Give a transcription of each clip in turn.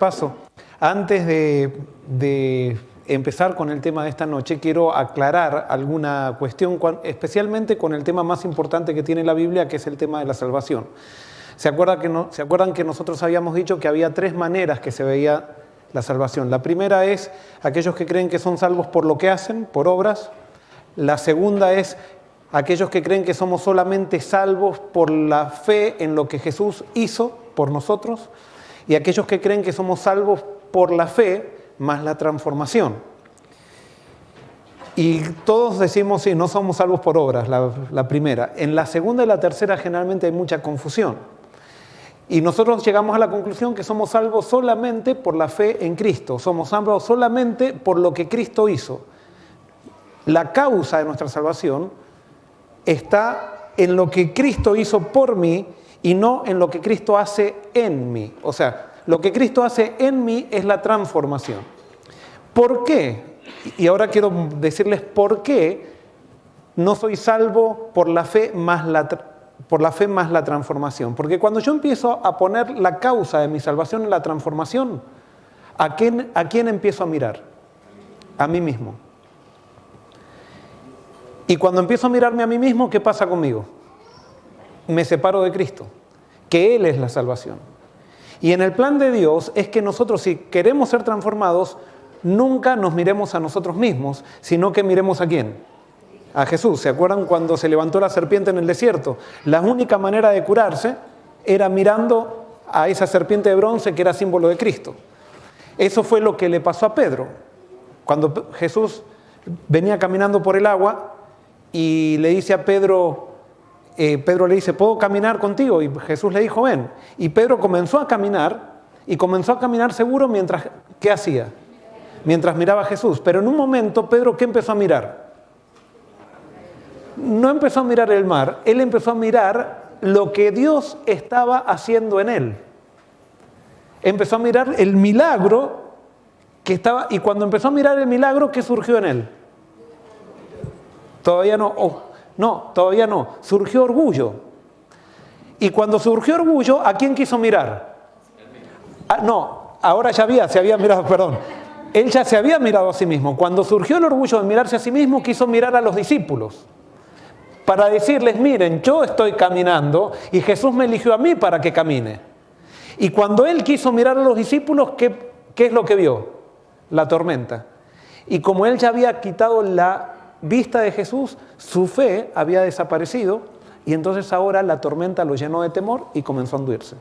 Paso. Antes de empezar con el tema de esta noche, quiero aclarar alguna cuestión, especialmente con el tema más importante que tiene la Biblia, que es el tema de la salvación. ¿Se acuerdan que nosotros habíamos dicho que había tres maneras que se veía la salvación? La primera es aquellos que creen que son salvos por lo que hacen, por obras. La segunda es aquellos que creen que somos solamente salvos por la fe en lo que Jesús hizo por nosotros. Y aquellos que creen que somos salvos por la fe más la transformación. Y todos decimos, sí, no somos salvos por obras, la primera. En la segunda y la tercera generalmente hay mucha confusión. Y nosotros llegamos a la conclusión que somos salvos solamente por la fe en Cristo. Somos salvos solamente por lo que Cristo hizo. La causa de nuestra salvación está en lo que Cristo hizo por mí y no en lo que Cristo hace en mí. O sea, lo que Cristo hace en mí es la transformación. ¿Por qué? Y ahora quiero decirles por qué no soy salvo por la fe más la transformación. Porque cuando yo empiezo a poner la causa de mi salvación en la transformación, ¿a quién empiezo a mirar? A mí mismo. Y cuando empiezo a mirarme a mí mismo, ¿qué pasa conmigo? Me separo de Cristo, que Él es la salvación. Y en el plan de Dios es que nosotros, si queremos ser transformados, nunca nos miremos a nosotros mismos, sino que miremos ¿a quién? A Jesús. ¿Se acuerdan cuando se levantó la serpiente en el desierto? La única manera de curarse era mirando a esa serpiente de bronce que era símbolo de Cristo. Eso fue lo que le pasó a Pedro. Cuando Jesús venía caminando por el agua y le dice a Pedro le dice, ¿puedo caminar contigo? Y Jesús le dijo, ven. Y Pedro comenzó a caminar seguro mientras, ¿qué hacía? Mientras miraba a Jesús. Pero en un momento, Pedro, ¿qué empezó a mirar? No empezó a mirar el mar, él empezó a mirar lo que Dios estaba haciendo en él. Empezó a mirar el milagro que estaba, y cuando empezó a mirar el milagro, ¿qué surgió en él? Todavía no. No, todavía no. Surgió orgullo. Y cuando surgió orgullo, ¿a quién quiso mirar? Ahora se había mirado, perdón. Él ya se había mirado a sí mismo. Cuando surgió el orgullo de mirarse a sí mismo, quiso mirar a los discípulos. Para decirles, miren, yo estoy caminando y Jesús me eligió a mí para que camine. Y cuando él quiso mirar a los discípulos, ¿qué es lo que vio? La tormenta. Y como él ya había quitado la vista de Jesús, su fe había desaparecido y entonces ahora la tormenta lo llenó de temor y comenzó a hundirse.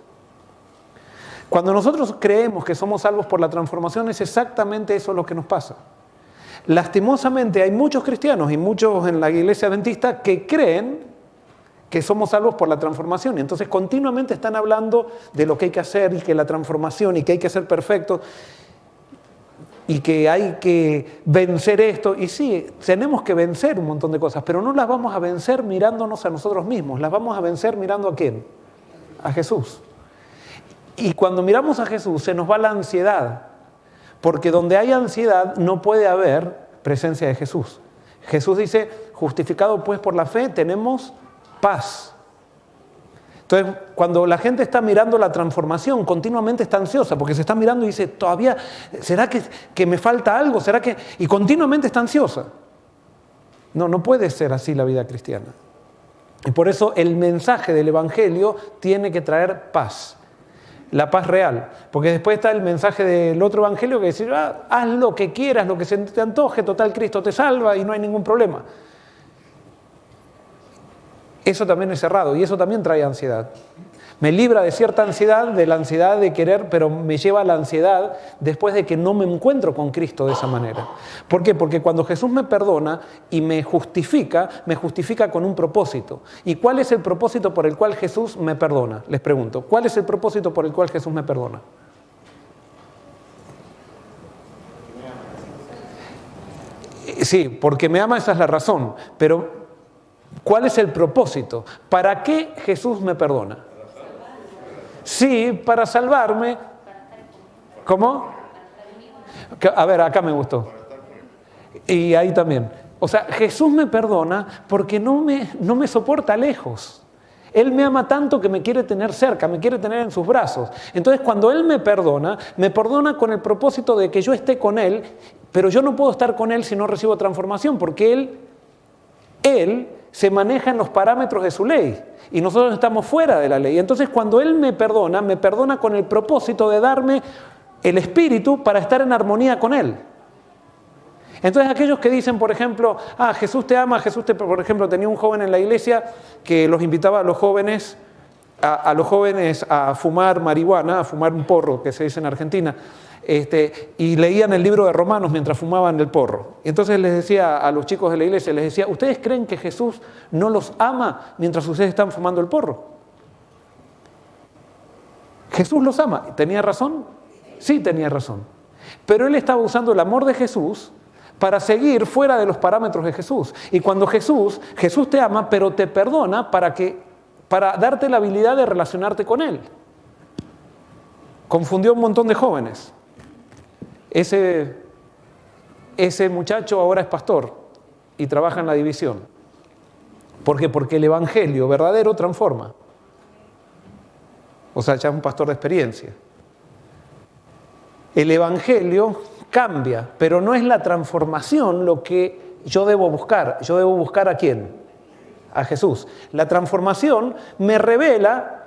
Cuando nosotros creemos que somos salvos por la transformación, es exactamente eso lo que nos pasa. Lastimosamente hay muchos cristianos y muchos en la iglesia adventista que creen que somos salvos por la transformación y entonces continuamente están hablando de lo que hay que hacer y que la transformación y que hay que ser perfectos y que hay que vencer esto. Y sí, tenemos que vencer un montón de cosas, pero no las vamos a vencer mirándonos a nosotros mismos, las vamos a vencer mirando ¿a quién? A Jesús. Y cuando miramos a Jesús se nos va la ansiedad, porque donde hay ansiedad no puede haber presencia de Jesús. Jesús dice, justificado pues por la fe tenemos paz. Entonces, cuando la gente está mirando la transformación, continuamente está ansiosa, porque se está mirando y dice, todavía, ¿será que me falta algo? ¿Será que...? Y continuamente está ansiosa. No puede ser así la vida cristiana. Y por eso el mensaje del Evangelio tiene que traer paz. La paz real. Porque después está el mensaje del otro Evangelio que dice, haz lo que quieras, lo que se te antoje, total Cristo te salva y no hay ningún problema. Eso también es errado y eso también trae ansiedad. Me libra de cierta ansiedad, de la ansiedad de querer, pero me lleva a la ansiedad después de que no me encuentro con Cristo de esa manera. ¿Por qué? Porque cuando Jesús me perdona y me justifica con un propósito. ¿Y cuál es el propósito por el cual Jesús me perdona? Les pregunto, ¿cuál es el propósito por el cual Jesús me perdona? Sí, porque me ama, esa es la razón, pero ¿cuál es el propósito? ¿Para qué Jesús me perdona? Sí, para salvarme. ¿Cómo? A ver, acá me gustó. Y ahí también. O sea, Jesús me perdona porque no me soporta lejos. Él me ama tanto que me quiere tener cerca, me quiere tener en sus brazos. Entonces, cuando Él me perdona con el propósito de que yo esté con Él, pero yo no puedo estar con Él si no recibo transformación, porque Él se maneja en los parámetros de su ley y nosotros estamos fuera de la ley. Entonces, cuando Él me perdona con el propósito de darme el Espíritu para estar en armonía con Él. Entonces aquellos que dicen, por ejemplo, Jesús te ama, por ejemplo, tenía un joven en la iglesia que los invitaba a los jóvenes a fumar marihuana, a fumar un porro, que se dice en Argentina, y leían el libro de Romanos mientras fumaban el porro. Y entonces les decía a los chicos de la iglesia, les decía, ¿ustedes creen que Jesús no los ama mientras ustedes están fumando el porro? Jesús los ama. ¿Tenía razón? Sí, tenía razón. Pero él estaba usando el amor de Jesús para seguir fuera de los parámetros de Jesús. Y cuando Jesús te ama, pero te perdona para darte la habilidad de relacionarte con Él. Confundió a un montón de jóvenes. Ese muchacho ahora es pastor y trabaja en la división. ¿Por qué? Porque el evangelio verdadero transforma. O sea, ya es un pastor de experiencia. El evangelio cambia, pero no es la transformación lo que yo debo buscar. Yo debo buscar ¿a quién? A Jesús. La transformación me revela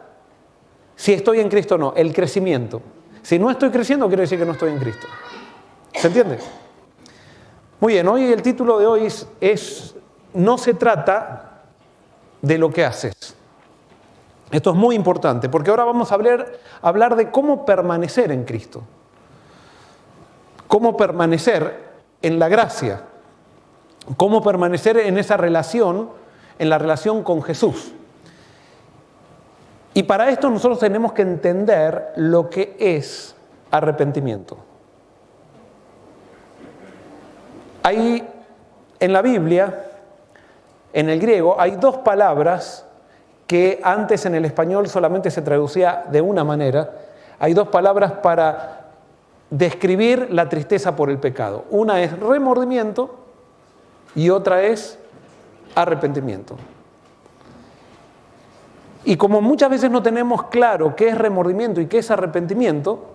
si estoy en Cristo o no, el crecimiento. Si no estoy creciendo, quiere decir que no estoy en Cristo. ¿Se entiende? Muy bien, hoy el título de hoy es no se trata de lo que haces. Esto es muy importante, porque ahora vamos a hablar de cómo permanecer en Cristo. Cómo permanecer en la gracia. Cómo permanecer en esa relación, en la relación con Jesús. Y para esto nosotros tenemos que entender lo que es arrepentimiento. Hay en la Biblia, en el griego, hay dos palabras que antes en el español solamente se traducía de una manera. Hay dos palabras para describir la tristeza por el pecado. Una es remordimiento y otra es arrepentimiento. Y como muchas veces no tenemos claro qué es remordimiento y qué es arrepentimiento,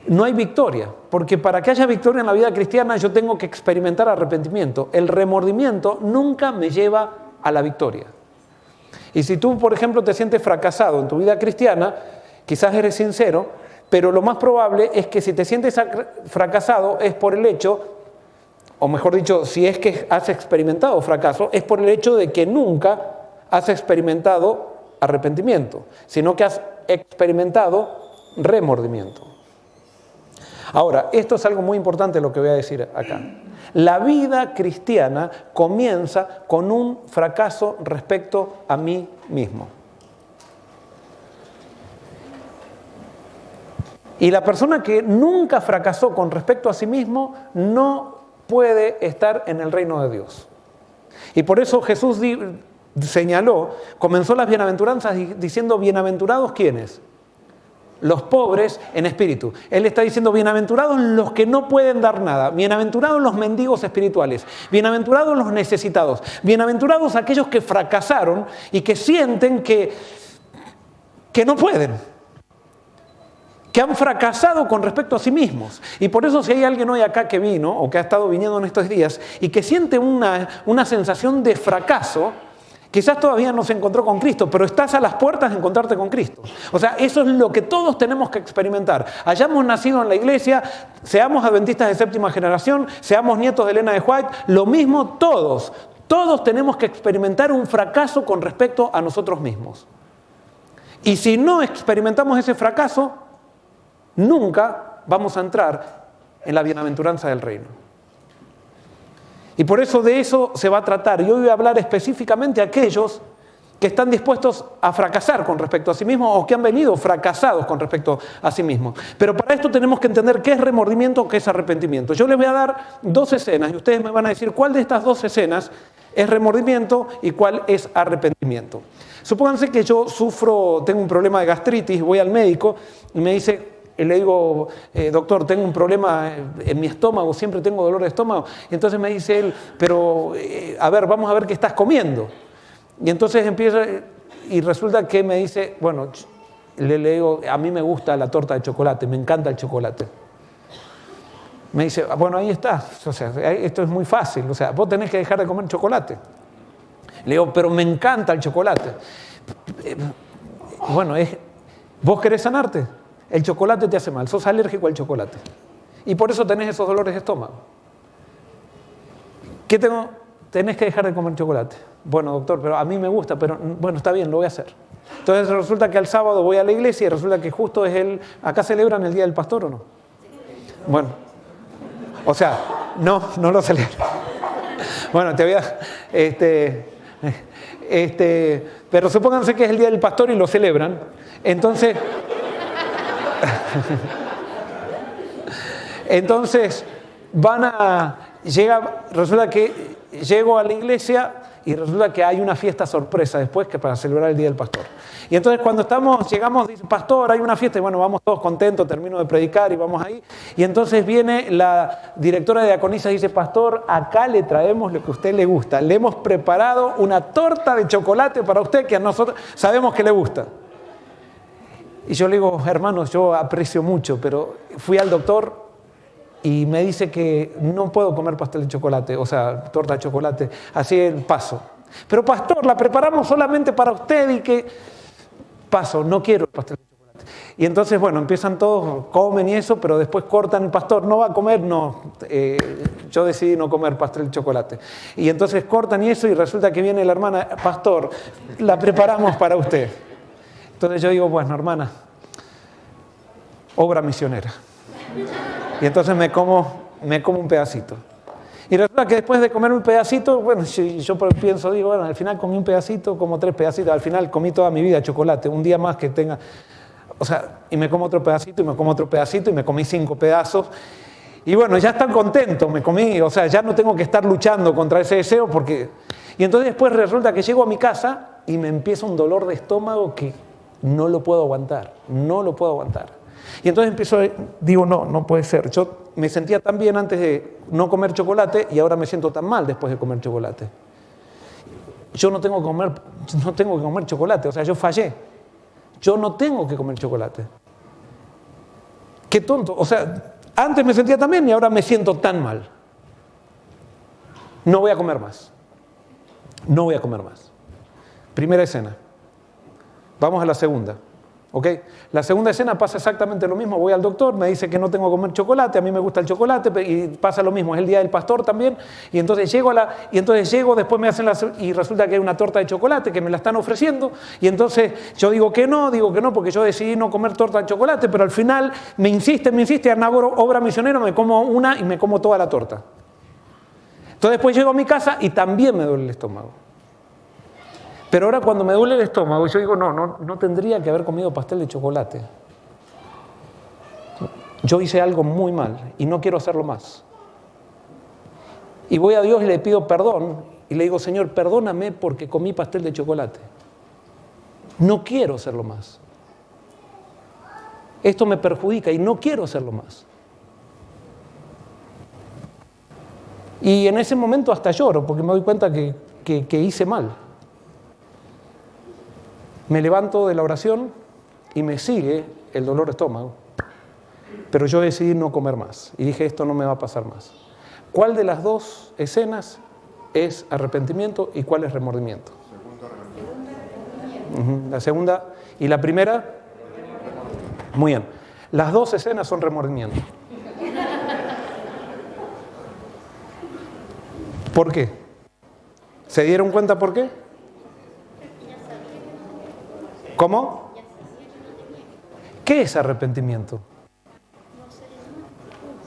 no hay victoria. Porque para que haya victoria en la vida cristiana yo tengo que experimentar arrepentimiento. El remordimiento nunca me lleva a la victoria. Y si tú, por ejemplo, te sientes fracasado en tu vida cristiana, quizás eres sincero, pero lo más probable es que si te sientes fracasado es por el hecho, o mejor dicho, si es que has experimentado fracaso, es por el hecho de que nunca has experimentado arrepentimiento, sino que has experimentado remordimiento. Ahora, esto es algo muy importante lo que voy a decir acá. La vida cristiana comienza con un fracaso respecto a mí mismo. Y la persona que nunca fracasó con respecto a sí mismo no puede estar en el reino de Dios. Y por eso Jesús comenzó las bienaventuranzas diciendo, ¿bienaventurados quiénes? Los pobres en espíritu. Él está diciendo, bienaventurados los que no pueden dar nada, bienaventurados los mendigos espirituales, bienaventurados los necesitados, bienaventurados aquellos que fracasaron y que sienten que no pueden, que han fracasado con respecto a sí mismos. Y por eso si hay alguien hoy acá que vino o que ha estado viniendo en estos días y que siente una sensación de fracaso, quizás todavía no se encontró con Cristo, pero estás a las puertas de encontrarte con Cristo. O sea, eso es lo que todos tenemos que experimentar. Hayamos nacido en la iglesia, seamos adventistas de séptima generación, seamos nietos de Elena de White, lo mismo todos tenemos que experimentar un fracaso con respecto a nosotros mismos. Y si no experimentamos ese fracaso, nunca vamos a entrar en la bienaventuranza del reino. Y por eso de eso se va a tratar. Y hoy voy a hablar específicamente a aquellos que están dispuestos a fracasar con respecto a sí mismos o que han venido fracasados con respecto a sí mismos. Pero para esto tenemos que entender qué es remordimiento o qué es arrepentimiento. Yo les voy a dar dos escenas y ustedes me van a decir cuál de estas dos escenas es remordimiento y cuál es arrepentimiento. Supónganse que yo tengo un problema de gastritis, voy al médico y me dice... Y le digo, doctor, tengo un problema en mi estómago, siempre tengo dolor de estómago. Y entonces me dice él, pero a ver, vamos a ver qué estás comiendo. Y entonces y resulta que me dice, bueno, le digo, a mí me gusta la torta de chocolate, me encanta el chocolate. Me dice, bueno, ahí está, o sea, esto es muy fácil, o sea, vos tenés que dejar de comer chocolate. Le digo, pero me encanta el chocolate. Bueno, ¿vos querés sanarte? El chocolate te hace mal, sos alérgico al chocolate. Y por eso tenés esos dolores de estómago. ¿Qué tengo? Tenés que dejar de comer chocolate. Bueno, doctor, pero a mí me gusta, pero bueno, está bien, lo voy a hacer. Entonces resulta que al sábado voy a la iglesia y resulta que justo es ¿acá celebran el Día del Pastor o no? Bueno, o sea, no lo celebran. Bueno, te voy a... pero supónganse que es el Día del Pastor y lo celebran. Entonces resulta que llego a la iglesia y resulta que hay una fiesta sorpresa después que para celebrar el Día del Pastor. Y entonces cuando llegamos, dice, pastor, hay una fiesta, y bueno, vamos todos contentos, termino de predicar y vamos ahí. Y entonces viene la directora de diaconisa y dice, pastor, acá le traemos lo que a usted le gusta. Le hemos preparado una torta de chocolate para usted que a nosotros sabemos que le gusta. Y yo le digo, hermanos, yo aprecio mucho, pero fui al doctor y me dice que no puedo comer pastel de chocolate, o sea, torta de chocolate, así el paso. Pero pastor, la preparamos solamente para usted y que paso, no quiero el pastel de chocolate. Y entonces, bueno, empiezan todos, comen y eso, pero después cortan el pastor, no va a comer, no, yo decidí no comer pastel de chocolate. Y entonces cortan y eso y resulta que viene la hermana, pastor, la preparamos para usted. Entonces yo digo, bueno, hermana, obra misionera. Y entonces me como un pedacito. Y resulta que después de comer un pedacito, bueno, yo pienso, digo, bueno, al final comí un pedacito, como 3 pedacitos, al final comí toda mi vida chocolate, un día más que tenga, o sea, y me como otro pedacito, y me como otro pedacito, y me comí 5 pedazos. Y bueno, ya están contentos, me comí, o sea, ya no tengo que estar luchando contra ese deseo porque... Y entonces después resulta que llego a mi casa y me empieza un dolor de estómago que no lo puedo aguantar, no lo puedo aguantar. Y entonces digo, no puede ser. Yo me sentía tan bien antes de no comer chocolate y ahora me siento tan mal después de comer chocolate. Yo no tengo que comer chocolate, o sea, yo fallé. Yo no tengo que comer chocolate. Qué tonto, o sea, antes me sentía tan bien y ahora me siento tan mal. No voy a comer más. No voy a comer más. Primera escena. Vamos a la segunda. ¿Ok? La segunda escena pasa exactamente lo mismo. Voy al doctor, me dice que no tengo que comer chocolate, a mí me gusta el chocolate y pasa lo mismo, es el Día del Pastor también. Y entonces llego, después me hacen y resulta que hay una torta de chocolate que me la están ofreciendo. Y entonces yo digo que no, porque yo decidí no comer torta de chocolate, pero al final me insiste, hago obra misionera, me como una y me como toda la torta. Entonces después llego a mi casa y también me duele el estómago. Pero ahora cuando me duele el estómago, yo digo, no tendría que haber comido pastel de chocolate. Yo hice algo muy mal y no quiero hacerlo más. Y voy a Dios y le pido perdón y le digo, Señor, perdóname porque comí pastel de chocolate. No quiero hacerlo más. Esto me perjudica y no quiero hacerlo más. Y en ese momento hasta lloro porque me doy cuenta que hice mal. Me levanto de la oración y me sigue el dolor de estómago. Pero yo decidí no comer más. Y dije, esto no me va a pasar más. ¿Cuál de las dos escenas es arrepentimiento y cuál es remordimiento? La segunda. ¿Y la primera? Muy bien. Las dos escenas son remordimiento. ¿Por qué? ¿Se dieron cuenta por qué? ¿Cómo? ¿Qué es arrepentimiento?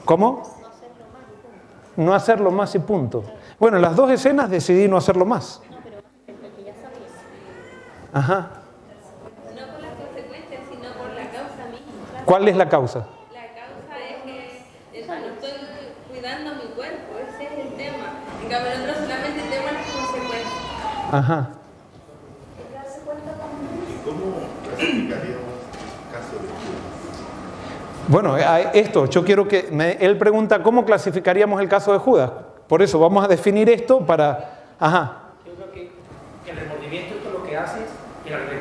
¿Cómo? No hacerlo más y punto. Bueno, en las dos escenas decidí no hacerlo más. Ajá. No por las consecuencias, sino por la causa misma. ¿Cuál es la causa? La causa es que no estoy cuidando mi cuerpo, ese es el tema. En cambio, el otro solamente el tema de las consecuencias. Ajá. ¿Cómo clasificaríamos el caso de Judas? Bueno, yo quiero él pregunta cómo clasificaríamos el caso de Judas. Por eso vamos a definir esto para... Ajá. Yo creo que el remordimiento es lo que haces y el arrepentimiento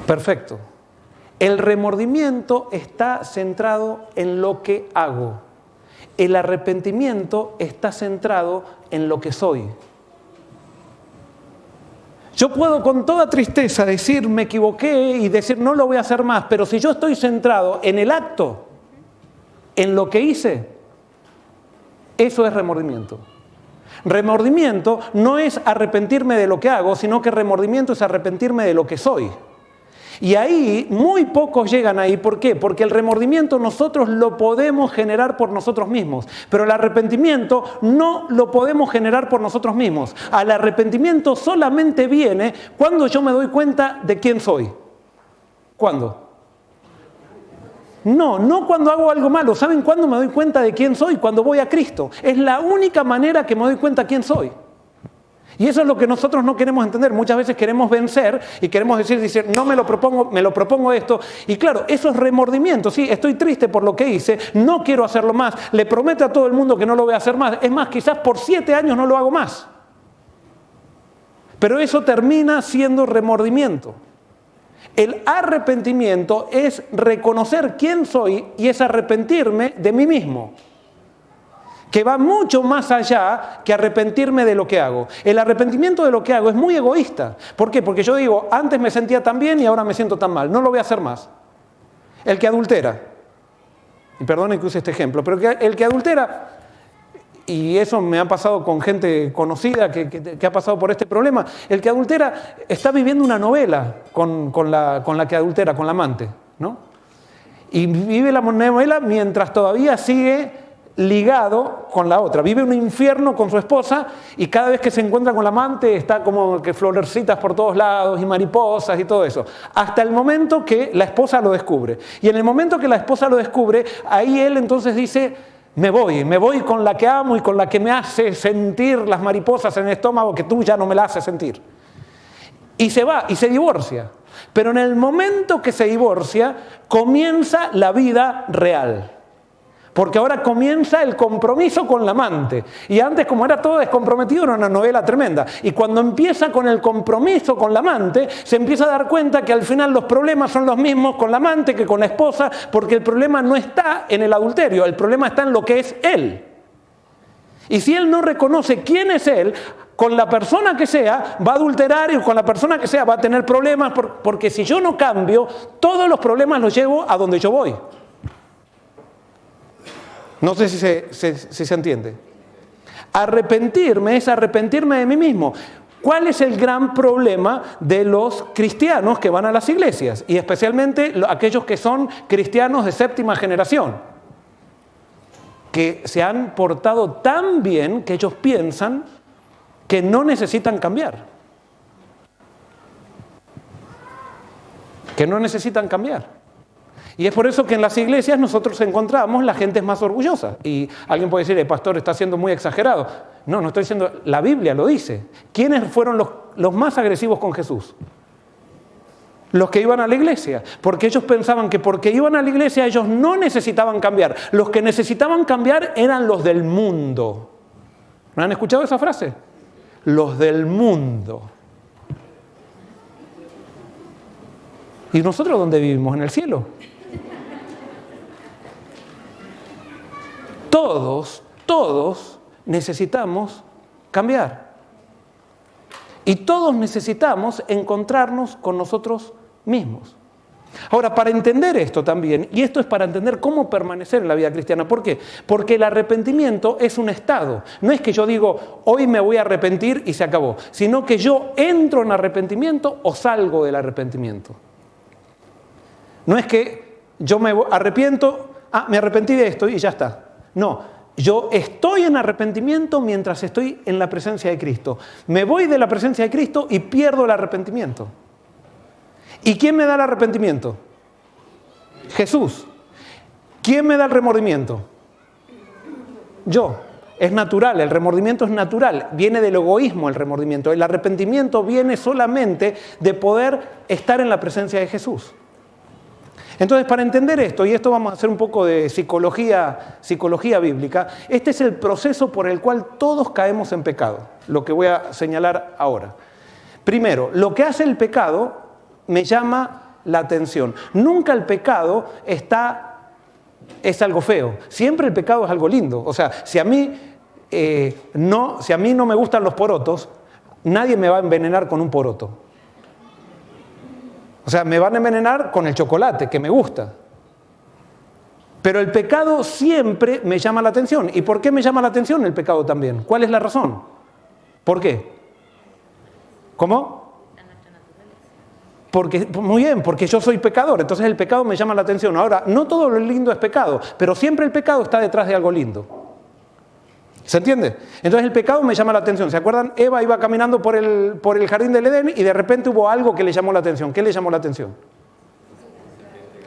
Perfecto. El remordimiento está centrado en lo que hago. El arrepentimiento está centrado en lo que soy. Yo puedo con toda tristeza decir me equivoqué y decir no lo voy a hacer más, pero si yo estoy centrado en el acto, en lo que hice, eso es remordimiento. Remordimiento no es arrepentirme de lo que hago, sino que remordimiento es arrepentirme de lo que soy. Y ahí muy pocos llegan ahí. ¿Por qué? Porque el remordimiento nosotros lo podemos generar por nosotros mismos, pero el arrepentimiento no lo podemos generar por nosotros mismos. Al arrepentimiento solamente viene cuando yo me doy cuenta de quién soy. ¿Cuándo? No cuando hago algo malo. ¿Saben cuándo me doy cuenta de quién soy? Cuando voy a Cristo. Es la única manera que me doy cuenta quién soy. Y eso es lo que nosotros no queremos entender. Muchas veces queremos vencer y queremos decir, no me lo propongo esto. Y claro, eso es remordimiento. Sí, estoy triste por lo que hice, no quiero hacerlo más. Le prometo a todo el mundo que no lo voy a hacer más. Es más, quizás por 7 años no lo hago más. Pero eso termina siendo remordimiento. El arrepentimiento es reconocer quién soy y es arrepentirme de mí mismo, que va mucho más allá que arrepentirme de lo que hago. El arrepentimiento de lo que hago es muy egoísta. ¿Por qué? Porque yo digo, antes me sentía tan bien y ahora me siento tan mal. No lo voy a hacer más. El que adultera, y perdonen que use este ejemplo, pero el que adultera, y eso me ha pasado con gente conocida que ha pasado por este problema, el que adultera está viviendo una novela con la que adultera, con la amante, ¿no? Y vive la novela mientras todavía sigue ligado con la otra. Vive un infierno con su esposa y cada vez que se encuentra con la amante está como que florecitas por todos lados y mariposas y todo eso. Hasta el momento que la esposa lo descubre. Y en el momento que la esposa lo descubre, ahí él entonces dice, me voy con la que amo y con la que me hace sentir las mariposas en el estómago que tú ya no me la haces sentir. Y se va y se divorcia. Pero en el momento que se divorcia, comienza la vida real. Porque ahora comienza el compromiso con la amante. Y antes, como era todo descomprometido, era una novela tremenda. Y cuando empieza con el compromiso con la amante, se empieza a dar cuenta que al final los problemas son los mismos con la amante que con la esposa, porque el problema no está en el adulterio, el problema está en lo que es él. Y si él no reconoce quién es él, con la persona que sea, va a adulterar y con la persona que sea va a tener problemas, porque si yo no cambio, todos los problemas los llevo a donde yo voy. No sé si se entiende. Arrepentirme es arrepentirme de mí mismo. ¿Cuál es el gran problema de los cristianos que van a las iglesias? Y especialmente aquellos que son cristianos de 7ª generación. Que se han portado tan bien que ellos piensan que no necesitan cambiar. Que no necesitan cambiar. Y es por eso que en las iglesias nosotros encontramos la gente más orgullosa. Y alguien puede decir, el pastor está siendo muy exagerado. No estoy diciendo, la Biblia lo dice. ¿Quiénes fueron los más agresivos con Jesús? Los que iban a la iglesia. Porque ellos pensaban que porque iban a la iglesia ellos no necesitaban cambiar. Los que necesitaban cambiar eran los del mundo. ¿No han escuchado esa frase? Los del mundo. ¿Y nosotros dónde vivimos? En el cielo. Todos necesitamos cambiar. Y todos necesitamos encontrarnos con nosotros mismos. Ahora, para entender esto también, y esto es para entender cómo permanecer en la vida cristiana. ¿Por qué? Porque el arrepentimiento es un estado. No es que yo digo, hoy me voy a arrepentir y se acabó, sino que yo entro en arrepentimiento o salgo del arrepentimiento. No es que yo me arrepiento, me arrepentí de esto y ya está. No, yo estoy en arrepentimiento mientras estoy en la presencia de Cristo. Me voy de la presencia de Cristo y pierdo el arrepentimiento. ¿Y quién me da el arrepentimiento? Jesús. ¿Quién me da el remordimiento? Yo. Es natural, el remordimiento es natural. Viene del egoísmo el remordimiento. El arrepentimiento viene solamente de poder estar en la presencia de Jesús. Entonces, para entender esto, y esto vamos a hacer un poco de psicología bíblica, este es el proceso por el cual todos caemos en pecado, lo que voy a señalar ahora. Primero, lo que hace el pecado me llama la atención. Nunca el pecado es algo feo. Siempre el pecado es algo lindo. O sea, si a mí no me gustan los porotos, nadie me va a envenenar con un poroto. O sea, me van a envenenar con el chocolate, que me gusta. Pero el pecado siempre me llama la atención. ¿Y por qué me llama la atención el pecado también? ¿Cuál es la razón? ¿Por qué? ¿Cómo? Porque, muy bien, porque yo soy pecador, entonces el pecado me llama la atención. Ahora, no todo lo lindo es pecado, pero siempre el pecado está detrás de algo lindo. ¿Se entiende? Entonces el pecado me llama la atención. ¿Se acuerdan? Eva iba caminando por el jardín del Edén y de repente hubo algo que le llamó la atención. ¿Qué le llamó la atención?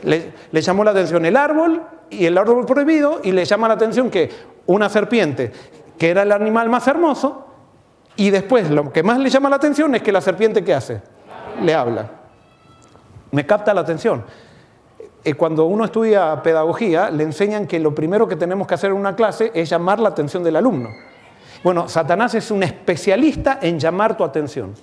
Le llamó la atención el árbol y el árbol prohibido, y le llama la atención que una serpiente, que era el animal más hermoso, y después lo que más le llama la atención es que la serpiente, ¿qué hace? Le habla. Me capta la atención. Cuando uno estudia pedagogía, le enseñan que lo primero que tenemos que hacer en una clase es llamar la atención del alumno. Bueno, Satanás es un especialista en llamar tu atención.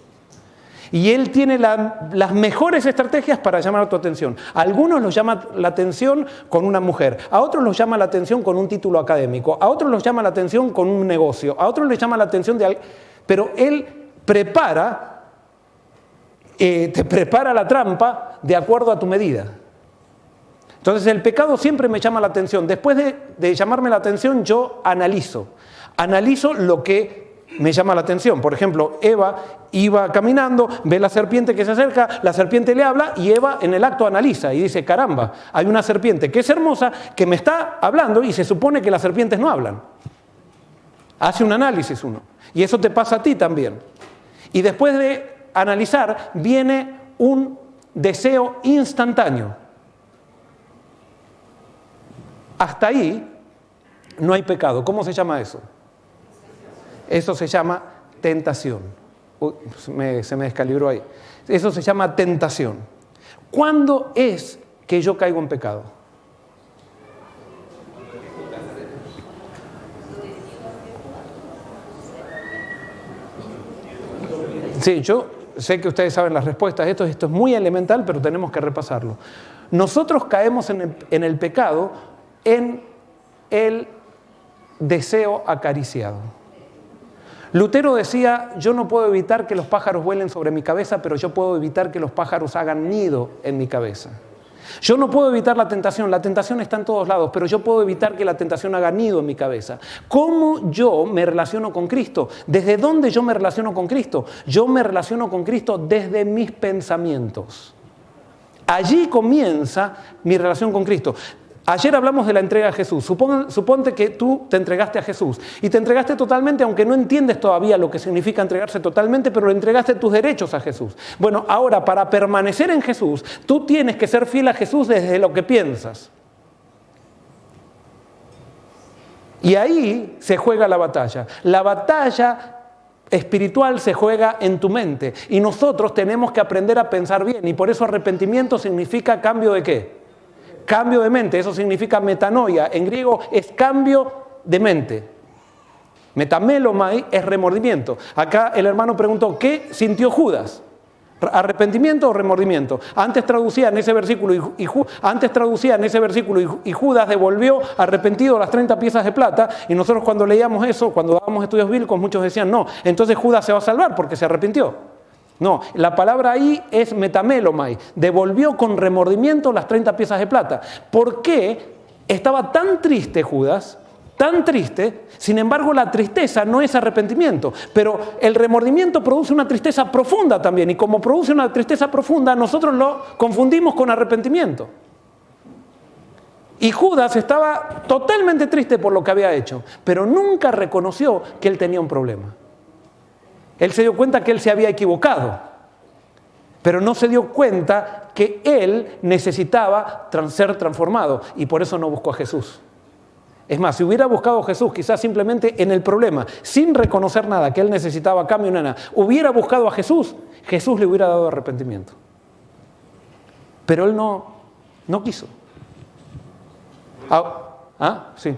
Y él tiene las mejores estrategias para llamar tu atención. A algunos los llama la atención con una mujer, a otros los llama la atención con un título académico, a otros los llama la atención con un negocio, a otros les llama la atención de algo. Pero él te prepara la trampa de acuerdo a tu medida. Entonces el pecado siempre me llama la atención. Después de llamarme la atención, yo analizo lo que me llama la atención. Por ejemplo, Eva iba caminando, ve la serpiente que se acerca, la serpiente le habla y Eva en el acto analiza y dice, caramba, hay una serpiente que es hermosa, que me está hablando y se supone que las serpientes no hablan. Hace un análisis uno. Y eso te pasa a ti también. Y después de analizar viene un deseo instantáneo. Hasta ahí no hay pecado. ¿Cómo se llama eso? Eso se llama tentación. Se me descalibró ahí. Eso se llama tentación. ¿Cuándo es que yo caigo en pecado? Sí, yo sé que ustedes saben las respuestas. Esto es muy elemental, pero tenemos que repasarlo. Nosotros caemos en el pecado en el deseo acariciado. Lutero decía, yo no puedo evitar que los pájaros vuelen sobre mi cabeza, pero yo puedo evitar que los pájaros hagan nido en mi cabeza. Yo no puedo evitar la tentación está en todos lados, pero yo puedo evitar que la tentación haga nido en mi cabeza. ¿Cómo yo me relaciono con Cristo? ¿Desde dónde yo me relaciono con Cristo? Yo me relaciono con Cristo desde mis pensamientos. Allí comienza mi relación con Cristo. Ayer hablamos de la entrega a Jesús. Suponte que tú te entregaste a Jesús y te entregaste totalmente, aunque no entiendes todavía lo que significa entregarse totalmente, pero le entregaste tus derechos a Jesús. Bueno, ahora para permanecer en Jesús, tú tienes que ser fiel a Jesús desde lo que piensas. Y ahí se juega la batalla. La batalla espiritual se juega en tu mente y nosotros tenemos que aprender a pensar bien, y por eso arrepentimiento significa cambio de ¿qué? Cambio de mente. Eso significa metanoia. En griego es cambio de mente. Metamelomai es remordimiento. Acá el hermano preguntó, ¿qué sintió Judas? ¿Arrepentimiento o remordimiento? Antes traducía en ese versículo y Judas devolvió arrepentido las 30 piezas de plata, y nosotros cuando leíamos eso, cuando dábamos estudios bíblicos, muchos decían, no, entonces Judas se va a salvar porque se arrepintió. No, la palabra ahí es metamelomai, devolvió con remordimiento las 30 piezas de plata. ¿Por qué estaba tan triste Judas? Tan triste, sin embargo la tristeza no es arrepentimiento, pero el remordimiento produce una tristeza profunda también, y como produce una tristeza profunda, nosotros lo confundimos con arrepentimiento. Y Judas estaba totalmente triste por lo que había hecho, pero nunca reconoció que él tenía un problema. Él se dio cuenta que él se había equivocado, pero no se dio cuenta que él necesitaba ser transformado, y por eso no buscó a Jesús. Es más, si hubiera buscado a Jesús, quizás simplemente en el problema, sin reconocer nada, que él necesitaba cambio, nada, hubiera buscado a Jesús, Jesús le hubiera dado arrepentimiento. Pero él no quiso. Sí.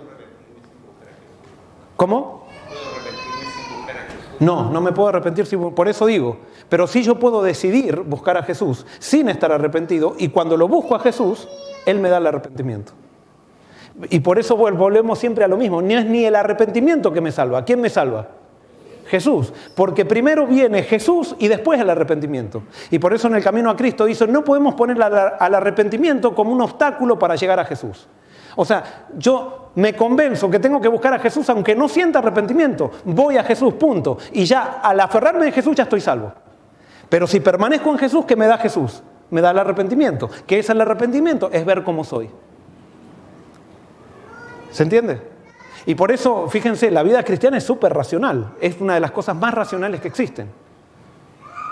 ¿Cómo? No me puedo arrepentir, por eso digo, Pero sí yo puedo decidir buscar a Jesús sin estar arrepentido, y cuando lo busco a Jesús, Él me da el arrepentimiento. Y por eso volvemos siempre a lo mismo. No es ni el arrepentimiento que me salva. ¿Quién me salva? Jesús. Porque primero viene Jesús y después el arrepentimiento. Y por eso en el camino a Cristo dice, no podemos poner al arrepentimiento como un obstáculo para llegar a Jesús. O sea, yo me convenzo que tengo que buscar a Jesús aunque no sienta arrepentimiento. Voy a Jesús, punto. Y ya al aferrarme a Jesús ya estoy salvo. Pero si permanezco en Jesús, ¿qué me da Jesús? Me da el arrepentimiento. ¿Qué es el arrepentimiento? Es ver cómo soy. ¿Se entiende? Y por eso, fíjense, la vida cristiana es súper racional. Es una de las cosas más racionales que existen.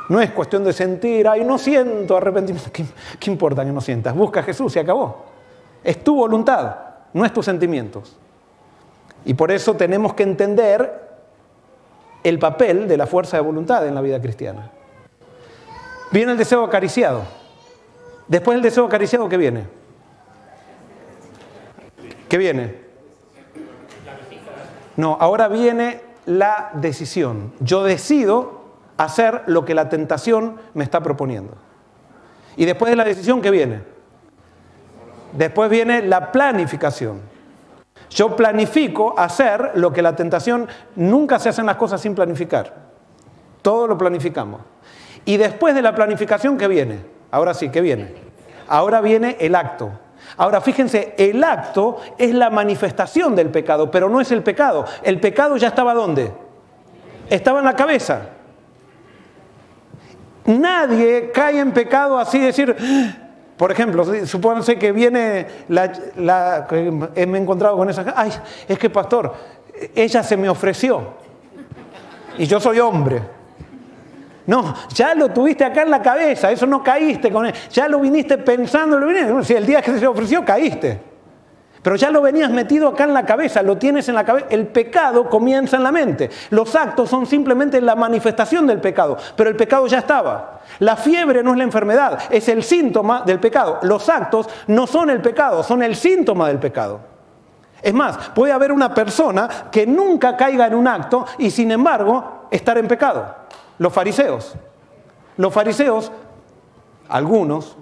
No es cuestión de sentir, ay, no siento arrepentimiento. ¿Qué importa que no sientas? Busca a Jesús y acabó. Es tu voluntad, no es tus sentimientos. Y por eso tenemos que entender el papel de la fuerza de voluntad en la vida cristiana. Viene el deseo acariciado. Después del deseo acariciado, ¿qué viene? ¿Qué viene? No, ahora viene la decisión. Yo decido hacer lo que la tentación me está proponiendo. Y después de la decisión, ¿qué viene? Después viene la planificación. Yo planifico hacer lo que la tentación... Nunca se hacen las cosas sin planificar. Todo lo planificamos. Y después de la planificación, ¿qué viene? Ahora sí, ¿qué viene? Ahora viene el acto. Ahora, fíjense, el acto es la manifestación del pecado, pero no es el pecado. El pecado ya estaba ¿dónde? Estaba en la cabeza. Nadie cae en pecado así, decir... Por ejemplo, supónganse que viene que me he encontrado con esa... Ay, es que pastor, ella se me ofreció. Y yo soy hombre. No, ya lo tuviste acá en la cabeza, eso no caíste con él. Ya lo viniste pensando, si el día que se ofreció caíste. Pero ya lo venías metido acá en la cabeza, lo tienes en la cabeza. El pecado comienza en la mente. Los actos son simplemente la manifestación del pecado, pero el pecado ya estaba. La fiebre no es la enfermedad, es el síntoma del pecado. Los actos no son el pecado, son el síntoma del pecado. Es más, puede haber una persona que nunca caiga en un acto y sin embargo estar en pecado. Los fariseos, algunos,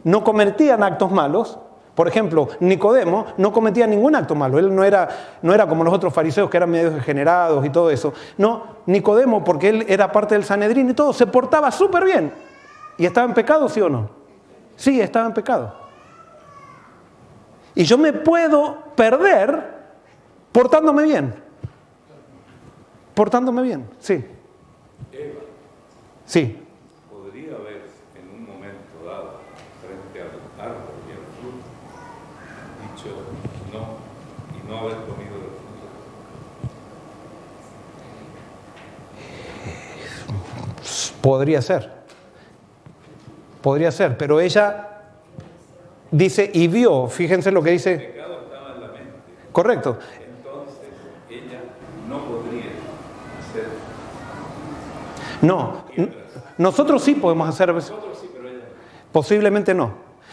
no cometían actos malos. Por ejemplo, Nicodemo no cometía ningún acto malo. Él no era como los otros fariseos que eran medio degenerados y todo eso. No, Nicodemo, porque él era parte del Sanedrín y todo, se portaba súper bien. ¿Y estaba en pecado, sí o no? Sí, estaba en pecado. Y yo me puedo perder portándome bien. Portándome bien, sí. Eva, sí. podría haber en un momento dado, frente al árbol y al fruto, dicho no y no haber comido del fruto. Podría ser, pero ella dice y vio, fíjense lo que dice. El pecado estaba en la mente. Correcto. Entonces, ella no podría hacer. No, nosotros sí podemos hacer. Nosotros sí, pero ella no. Posiblemente no.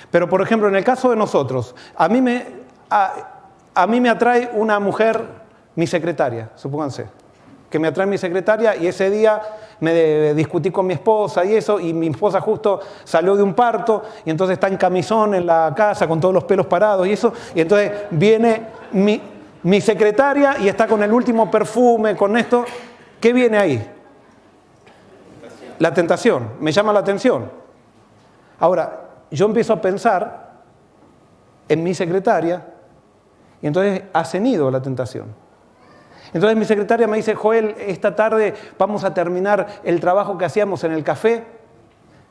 Pero por ejemplo, en el caso de nosotros, a mí me atrae una mujer, mi secretaria, supónganse, que me atrae mi secretaria y ese día me discutí con mi esposa y eso, y mi esposa justo salió de un parto y entonces está en camisón en la casa con todos los pelos parados y eso, y entonces viene mi secretaria y está con el último perfume, con esto. ¿Qué viene ahí? La tentación, me llama la atención. Ahora, yo empiezo a pensar en mi secretaria y entonces ha cedido la tentación. Entonces mi secretaria me dice, Joel, esta tarde vamos a terminar el trabajo que hacíamos en el café.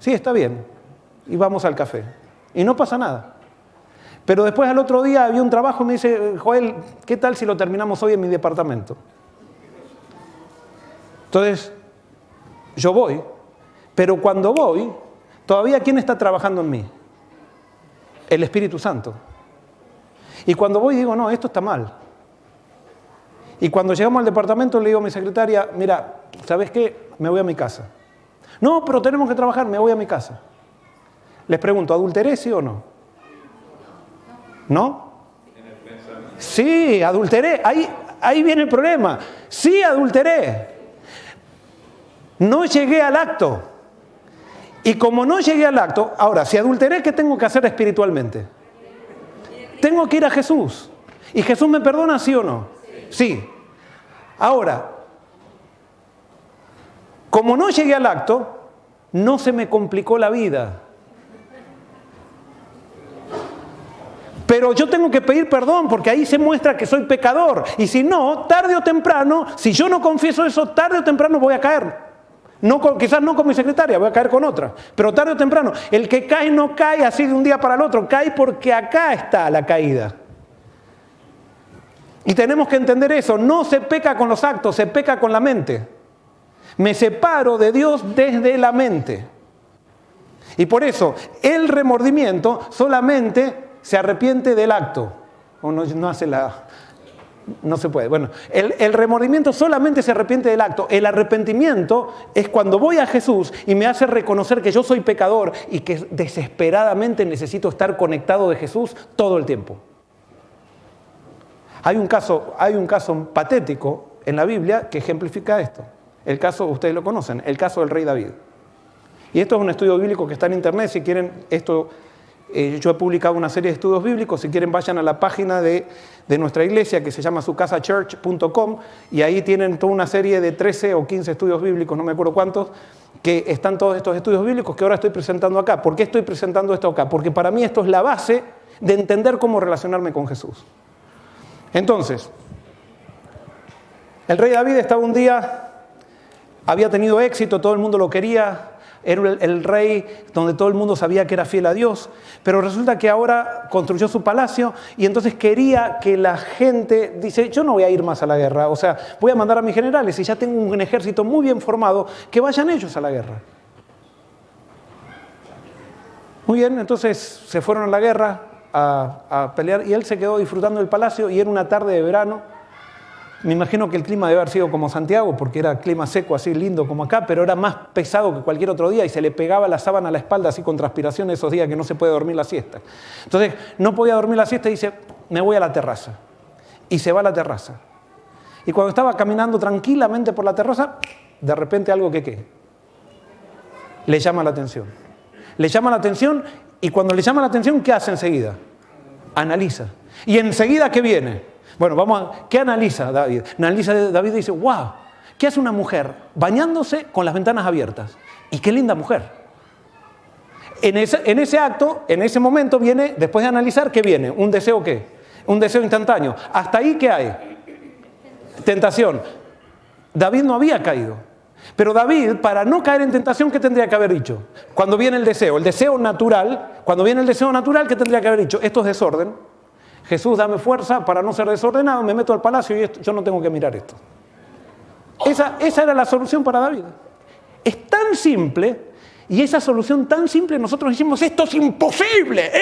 Sí, está bien. Y vamos al café. Y no pasa nada. Pero después al otro día había un trabajo y me dice, Joel, ¿qué tal si lo terminamos hoy en mi departamento? Entonces, yo voy. Pero cuando voy, todavía ¿quién está trabajando en mí? El Espíritu Santo. Y cuando voy digo, no, esto está mal. Y cuando llegamos al departamento le digo a mi secretaria, mira, ¿sabes qué? Me voy a mi casa. No, pero tenemos que trabajar, me voy a mi casa. Les pregunto, ¿adulteré sí o no? ¿No? Sí, adulteré. Ahí viene el problema. Sí, adulteré. No llegué al acto. Y como no llegué al acto, ahora, si adulteré, ¿qué tengo que hacer espiritualmente? Tengo que ir a Jesús. ¿Y Jesús me perdona, sí o no? Sí. Ahora, como no llegué al acto, no se me complicó la vida. Pero yo tengo que pedir perdón porque ahí se muestra que soy pecador. Y si no, tarde o temprano, si yo no confieso eso, tarde o temprano voy a caer. Quizás no con mi secretaria, voy a caer con otra. Pero tarde o temprano, el que cae no cae así de un día para el otro. Cae porque acá está la caída. Y tenemos que entender eso. No se peca con los actos, se peca con la mente. Me separo de Dios desde la mente. Y por eso, el remordimiento solamente se arrepiente del acto. O no se puede. Bueno, el remordimiento solamente se arrepiente del acto. El arrepentimiento es cuando voy a Jesús y me hace reconocer que yo soy pecador y que desesperadamente necesito estar conectado de Jesús todo el tiempo. Hay un caso patético en la Biblia que ejemplifica esto. El caso, ustedes lo conocen, el caso del rey David. Y esto es un estudio bíblico que está en internet. Si quieren, yo he publicado una serie de estudios bíblicos. Si quieren, vayan a la página de nuestra iglesia que se llama sucasachurch.com y ahí tienen toda una serie de 13 o 15 estudios bíblicos, no me acuerdo cuántos, que están todos estos estudios bíblicos que ahora estoy presentando acá. ¿Por qué estoy presentando esto acá? Porque para mí esto es la base de entender cómo relacionarme con Jesús. Entonces, el rey David estaba un día, había tenido éxito, todo el mundo lo quería, era el rey donde todo el mundo sabía que era fiel a Dios, pero resulta que ahora construyó su palacio y entonces quería que la gente, dice, yo no voy a ir más a la guerra, o sea, voy a mandar a mis generales y ya tengo un ejército muy bien formado, que vayan ellos a la guerra. Muy bien, entonces se fueron a la guerra a pelear y él se quedó disfrutando del palacio y era una tarde de verano. Me imagino que el clima debe haber sido como Santiago, porque era clima seco, así lindo como acá, pero era más pesado que cualquier otro día y se le pegaba la sábana a la espalda así con transpiración esos días que no se puede dormir la siesta. Entonces, no podía dormir la siesta y dice, me voy a la terraza. Y se va a la terraza. Y cuando estaba caminando tranquilamente por la terraza, de repente algo que le llama la atención. Le llama la atención y cuando le llama la atención, ¿qué hace enseguida? Analiza. Y enseguida, ¿qué viene? Bueno, ¿qué analiza David? David dice, wow, ¿qué hace una mujer bañándose con las ventanas abiertas? Y qué linda mujer. En ese acto, en ese momento viene, después de analizar, ¿qué viene? ¿Un deseo qué? Un deseo instantáneo. ¿Hasta ahí qué hay? Tentación. David no había caído. Pero David, para no caer en tentación, ¿qué tendría que haber dicho? Cuando viene el deseo natural, ¿qué tendría que haber dicho? Esto es desorden. Jesús, dame fuerza para no ser desordenado, me meto al palacio y yo no tengo que mirar esto. Esa era la solución para David. Es tan simple, y esa solución tan simple nosotros decimos, esto es imposible.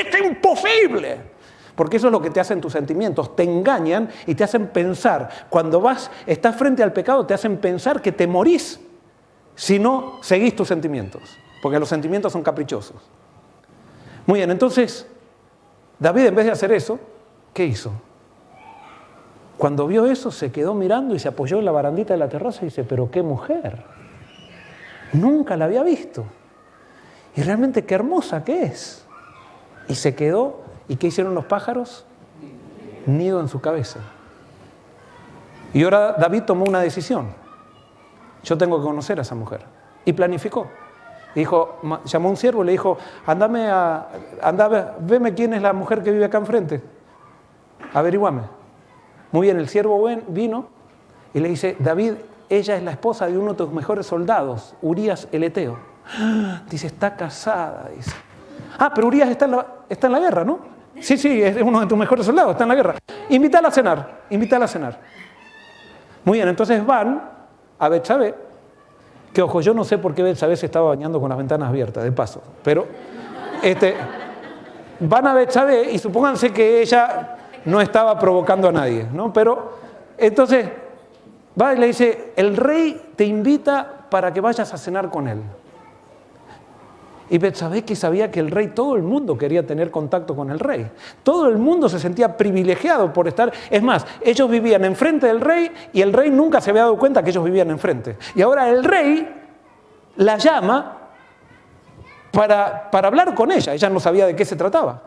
Porque eso es lo que te hacen tus sentimientos, te engañan y te hacen pensar. Cuando estás frente al pecado, te hacen pensar que te morís si no seguís tus sentimientos, porque los sentimientos son caprichosos. Muy bien, entonces, David en vez de hacer eso, ¿qué hizo? Cuando vio eso, se quedó mirando y se apoyó en la barandita de la terraza y dice, pero qué mujer, nunca la había visto. Y realmente qué hermosa que es. Y se quedó, ¿y qué hicieron los pájaros? Nido en su cabeza. Y ahora David tomó una decisión. Yo tengo que conocer a esa mujer. Y planificó. Dijo, llamó a un siervo y le dijo, veme quién es la mujer que vive acá enfrente. Averiguame. Muy bien, el siervo vino y le dice, David, ella es la esposa de uno de tus mejores soldados, Urías el Eteo. Dice, está casada. Dice. Pero Urías está en la guerra, ¿no? Sí, es uno de tus mejores soldados, está en la guerra. Invítala a cenar. Muy bien, entonces van a Betsabé, que ojo, yo no sé por qué Betsabé se estaba bañando con las ventanas abiertas, de paso, pero van a Betsabé y supónganse que ella no estaba provocando a nadie, ¿no? Pero entonces va y le dice, el rey te invita para que vayas a cenar con él. Y Betsabé, que sabía que el rey, todo el mundo quería tener contacto con el rey. Todo el mundo se sentía privilegiado por estar. Es más, ellos vivían enfrente del rey y el rey nunca se había dado cuenta que ellos vivían enfrente. Y ahora el rey la llama para hablar con ella. Ella no sabía de qué se trataba.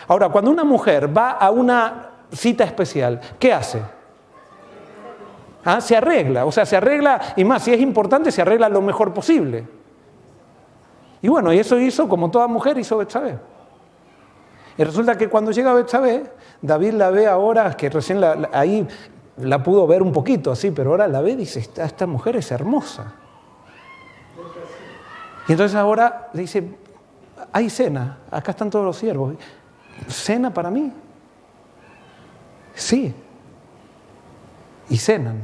Ahora, cuando una mujer va a una cita especial, ¿qué hace? Se arregla, o sea, se arregla, y más, si es importante, se arregla lo mejor posible. Y bueno, y eso hizo, como toda mujer, hizo Betsabé. Y resulta que cuando llega Betsabé, David la ve ahora, que recién ahí la pudo ver un poquito así, pero ahora la ve y dice, esta mujer es hermosa. Y entonces ahora le dice, hay cena, acá están todos los siervos. ¿Cena para mí? Sí. Y cenan.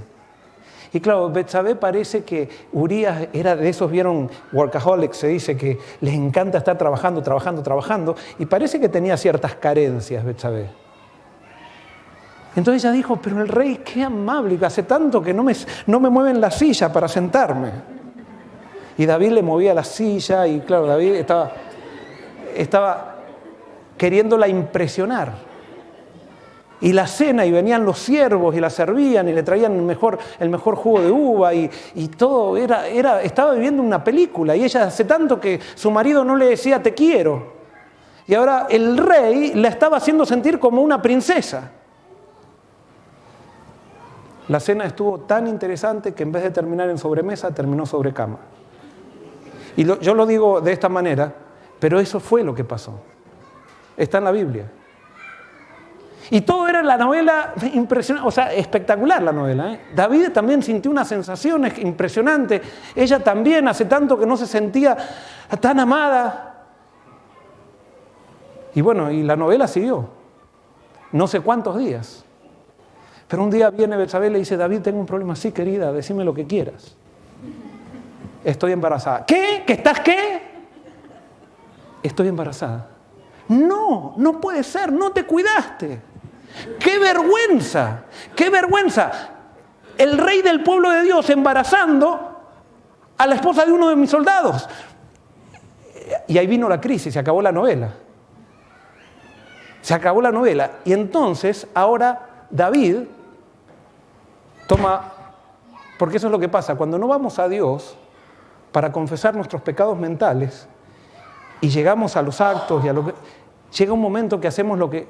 Y claro, Betsabé parece que Urías era de esos, vieron, workaholics, se dice que les encanta estar trabajando, y parece que tenía ciertas carencias Betsabé. Entonces ella dijo, pero el rey, qué amable, hace tanto que no me mueven la silla para sentarme. Y David le movía la silla, y claro, David estaba queriéndola impresionar. Y la cena, y venían los siervos y la servían y le traían el mejor jugo de uva y todo, estaba viviendo una película, y ella hace tanto que su marido no le decía te quiero. Y ahora el rey la estaba haciendo sentir como una princesa. La cena estuvo tan interesante que en vez de terminar en sobremesa, terminó sobre cama. Y yo lo digo de esta manera, pero eso fue lo que pasó. Está en la Biblia. Y todo era la novela impresionante, o sea, espectacular la novela. David también sintió una sensación impresionante. Ella también, hace tanto que no se sentía tan amada. Y bueno, y la novela siguió. No sé cuántos días. Pero un día viene Betsabé y le dice, David, tengo un problema. Sí, querida, decime lo que quieras. Estoy embarazada. ¿Qué? ¿Que estás qué? Estoy embarazada. No, no puede ser, no te cuidaste. ¡Qué vergüenza! ¡Qué vergüenza! El rey del pueblo de Dios embarazando a la esposa de uno de mis soldados. Y ahí vino la crisis, se acabó la novela. Se acabó la novela. Y entonces, ahora David toma, porque eso es lo que pasa, cuando no vamos a Dios para confesar nuestros pecados mentales y llegamos a los actos y a lo que, llega un momento que hacemos lo que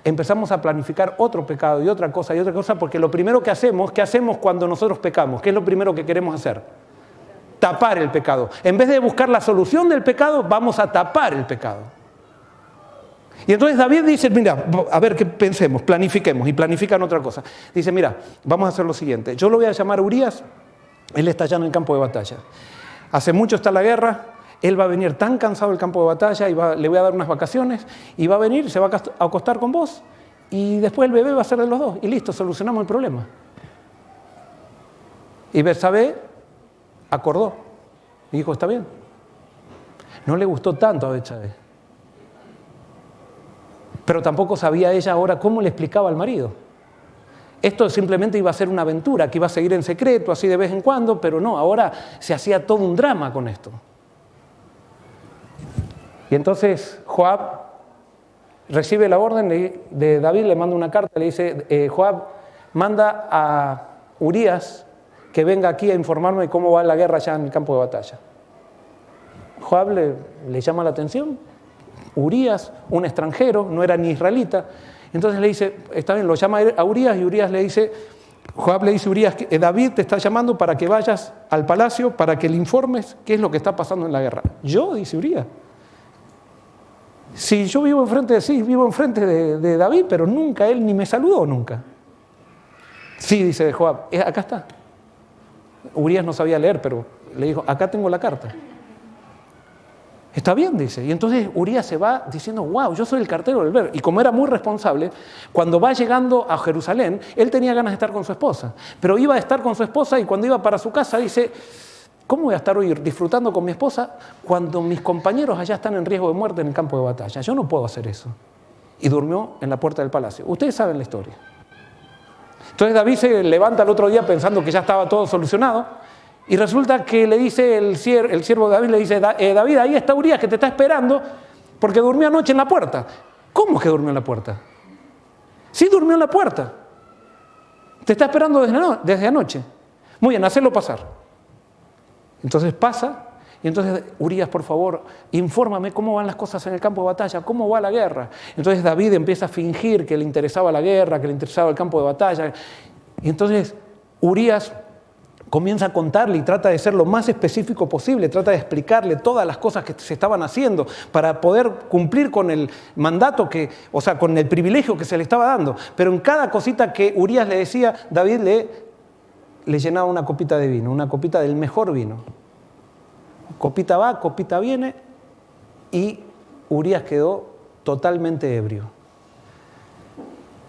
empezamos a planificar otro pecado y otra cosa, porque lo primero que hacemos, ¿qué hacemos cuando nosotros pecamos? ¿Qué es lo primero que queremos hacer? Tapar el pecado. En vez de buscar la solución del pecado, vamos a tapar el pecado. Y entonces David dice, mira, a ver qué pensemos, planifiquemos, y planifican otra cosa. Dice, mira, vamos a hacer lo siguiente, yo lo voy a llamar a Urías, él está allá en el campo de batalla. Hace mucho está la guerra, él va a venir tan cansado del campo de batalla y le voy a dar unas vacaciones y va a venir, se va a acostar con vos y después el bebé va a ser de los dos y listo, solucionamos el problema. Y Betsabé acordó y dijo, está bien. No le gustó tanto a Betsabé, pero tampoco sabía ella ahora cómo le explicaba al marido. Esto simplemente iba a ser una aventura que iba a seguir en secreto, así de vez en cuando, pero no, ahora se hacía todo un drama con esto. Y entonces Joab recibe la orden de David, le manda una carta, le dice, Joab, manda a Urías que venga aquí a informarme de cómo va la guerra allá en el campo de batalla. Joab le llama la atención, Urías, un extranjero, no era ni israelita, entonces le dice, está bien, lo llama a Urías y Urías le dice, Joab le dice a Urías, David te está llamando para que vayas al palacio, para que le informes qué es lo que está pasando en la guerra. ¿Yo? Dice Urías. Si yo vivo enfrente de David, pero nunca él ni me saludó nunca. Sí, dice Joab, acá está. Urías no sabía leer, pero le dijo, acá tengo la carta. Está bien, dice. Y entonces Urías se va diciendo, wow, yo soy el cartero del rey. Y como era muy responsable, cuando va llegando a Jerusalén, él tenía ganas de estar con su esposa. Pero iba a estar con su esposa y cuando iba para su casa dice, ¿cómo voy a estar hoy disfrutando con mi esposa cuando mis compañeros allá están en riesgo de muerte en el campo de batalla? Yo no puedo hacer eso. Y durmió en la puerta del palacio. Ustedes saben la historia. Entonces David se levanta el otro día pensando que ya estaba todo solucionado y resulta que le dice el siervo de David, le dice, David, ahí está Urías que te está esperando porque durmió anoche en la puerta. ¿Cómo que durmió en la puerta? Sí, durmió en la puerta. Te está esperando desde anoche. Muy bien, hacelo pasar. Entonces pasa Y entonces, Urías, por favor, infórmame cómo van las cosas en el campo de batalla, cómo va la guerra. Entonces David empieza a fingir que le interesaba la guerra, que le interesaba el campo de batalla. Y entonces Urías comienza a contarle y trata de ser lo más específico posible, trata de explicarle todas las cosas que se estaban haciendo para poder cumplir con el mandato o sea, con el privilegio que se le estaba dando. Pero en cada cosita que Urías le decía, David le llenaba una copita de vino, una copita del mejor vino. Copita va, copita viene, y Urías quedó totalmente ebrio.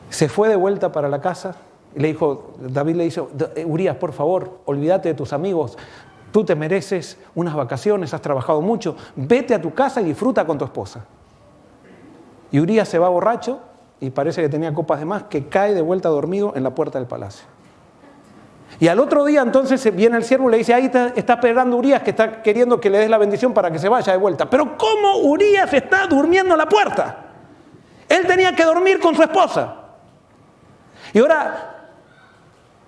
Se fue de vuelta para la casa. David le dijo, Urías, por favor, olvídate de tus amigos, tú te mereces unas vacaciones, has trabajado mucho, vete a tu casa y disfruta con tu esposa. Y Urías se va borracho, y parece que tenía copas de más, que cae de vuelta dormido en la puerta del palacio. Y al otro día entonces viene el siervo y le dice, ahí está esperando Urías, que está queriendo que le des la bendición para que se vaya de vuelta. Pero ¿cómo Urías está durmiendo en la puerta? Él tenía que dormir con su esposa. Y ahora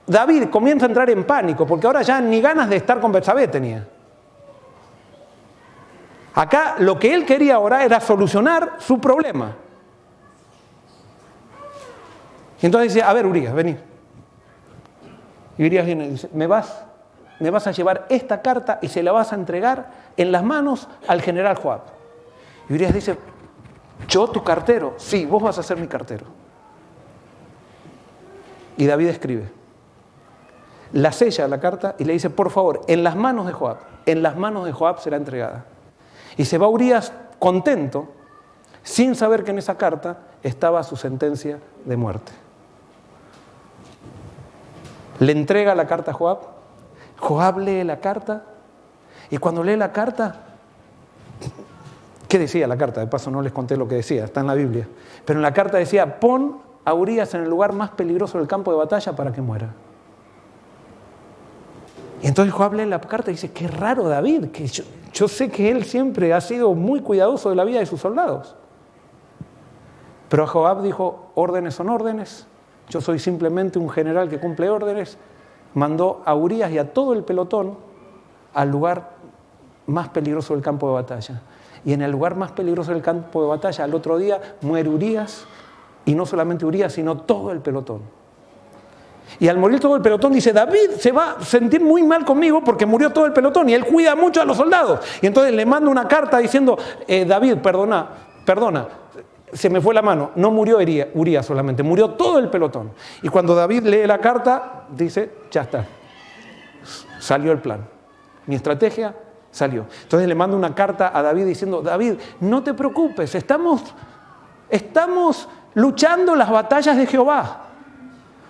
David comienza a entrar en pánico, porque ahora ya ni ganas de estar con Betsabé tenía. Acá lo que él quería ahora era solucionar su problema. Y entonces dice, a ver, Urías, vení. Y Urías viene y dice, me vas a llevar esta carta y se la vas a entregar en las manos al general Joab. Y Urías dice, ¿yo tu cartero? Sí, vos vas a ser mi cartero. Y David escribe, la sella la carta y le dice, por favor, en las manos de Joab será entregada. Y se va Urías contento, sin saber que en esa carta estaba su sentencia de muerte. Le entrega la carta a Joab. Joab lee la carta, y cuando lee la carta, ¿qué decía la carta? De paso no les conté lo que decía, está en la Biblia. Pero en la carta decía, pon a Urías en el lugar más peligroso del campo de batalla para que muera. Y entonces Joab lee la carta y dice, qué raro David, que yo sé que él siempre ha sido muy cuidadoso de la vida de sus soldados. Pero Joab dijo, órdenes son órdenes, yo soy simplemente un general que cumple órdenes. Mandó a Urías y a todo el pelotón al lugar más peligroso del campo de batalla. Y en el lugar más peligroso del campo de batalla, al otro día, muere Urías, y no solamente Urías, sino todo el pelotón. Y al morir todo el pelotón, dice, David se va a sentir muy mal conmigo porque murió todo el pelotón y él cuida mucho a los soldados. Y entonces le manda una carta diciendo, David, perdona, se me fue la mano, no murió Urías solamente, murió todo el pelotón. Y cuando David lee la carta, dice, ya está, salió el plan. Mi estrategia salió. Entonces le manda una carta a David diciendo, David, no te preocupes, estamos luchando las batallas de Jehová.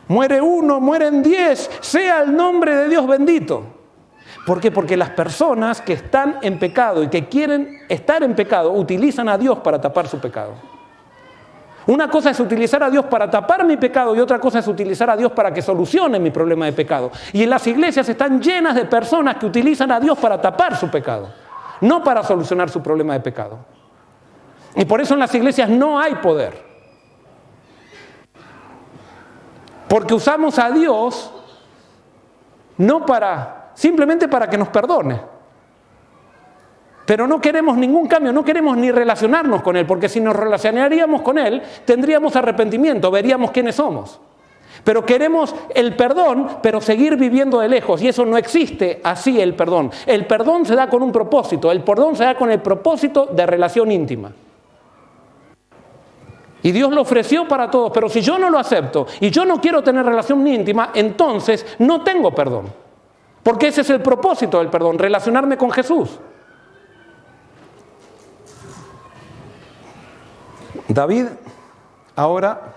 Muere uno, mueren 10, sea el nombre de Dios bendito. ¿Por qué? Porque las personas que están en pecado y que quieren estar en pecado utilizan a Dios para tapar su pecado. Una cosa es utilizar a Dios para tapar mi pecado y otra cosa es utilizar a Dios para que solucione mi problema de pecado. Y en las iglesias están llenas de personas que utilizan a Dios para tapar su pecado, no para solucionar su problema de pecado. Y por eso en las iglesias no hay poder. Porque usamos a Dios simplemente para que nos perdone. Pero no queremos ningún cambio, no queremos ni relacionarnos con Él, porque si nos relacionaríamos con Él, tendríamos arrepentimiento, veríamos quiénes somos. Pero queremos el perdón, pero seguir viviendo de lejos, y eso no existe así el perdón. El perdón se da con un propósito, el perdón se da con el propósito de relación íntima. Y Dios lo ofreció para todos, pero si yo no lo acepto y yo no quiero tener relación íntima, entonces no tengo perdón. Porque ese es el propósito del perdón, relacionarme con Jesús. David ahora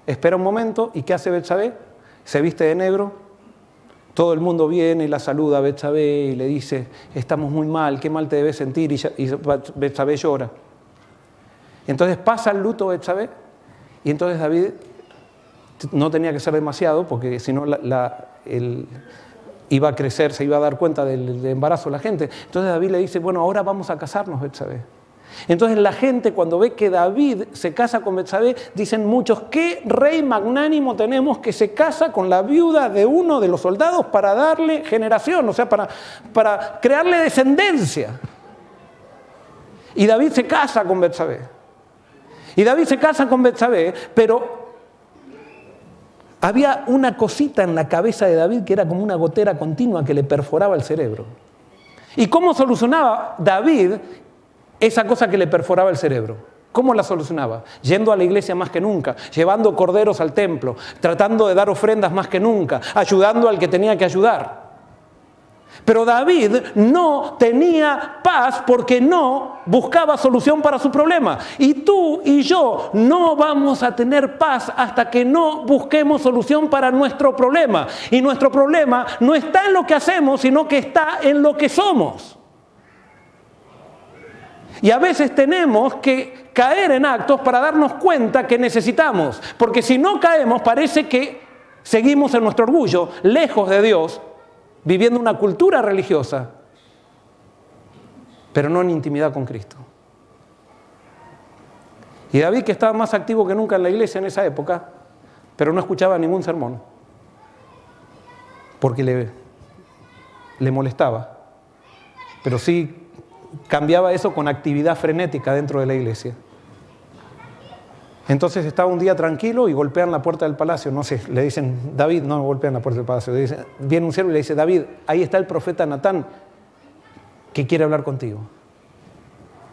espera un momento, ¿y qué hace Betsabé? Se viste de negro, todo el mundo viene y la saluda a Betsabé y le dice, estamos muy mal, qué mal te debes sentir, y Betsabé llora. Entonces pasa el luto de Betsabé y entonces David no tenía que ser demasiado porque si no iba a crecer, se iba a dar cuenta del embarazo de la gente. Entonces David le dice, bueno, ahora vamos a casarnos, Betsabé. Entonces la gente cuando ve que David se casa con Betsabé, dicen muchos, ¿qué rey magnánimo tenemos que se casa con la viuda de uno de los soldados para darle generación? O sea, para crearle descendencia. Y David se casa con Betsabé. Y David se casa con Betsabé, pero había una cosita en la cabeza de David que era como una gotera continua que le perforaba el cerebro. ¿Y cómo solucionaba David esa cosa que le perforaba el cerebro? ¿Cómo la solucionaba? Yendo a la iglesia más que nunca, llevando corderos al templo, tratando de dar ofrendas más que nunca, ayudando al que tenía que ayudar. Pero David no tenía paz porque no buscaba solución para su problema. Y tú y yo no vamos a tener paz hasta que no busquemos solución para nuestro problema. Y nuestro problema no está en lo que hacemos, sino que está en lo que somos. Y a veces tenemos que caer en actos para darnos cuenta que necesitamos. Porque si no caemos, parece que seguimos en nuestro orgullo, lejos de Dios, viviendo una cultura religiosa, pero no en intimidad con Cristo. Y David, que estaba más activo que nunca en la iglesia en esa época, pero no escuchaba ningún sermón, porque le molestaba, pero sí cambiaba eso con actividad frenética dentro de la iglesia. Entonces estaba un día tranquilo y golpean la puerta del palacio. No sé, le dicen, David, no golpean la puerta del palacio. Le dicen, viene un siervo y le dice, David, ahí está el profeta Natán que quiere hablar contigo.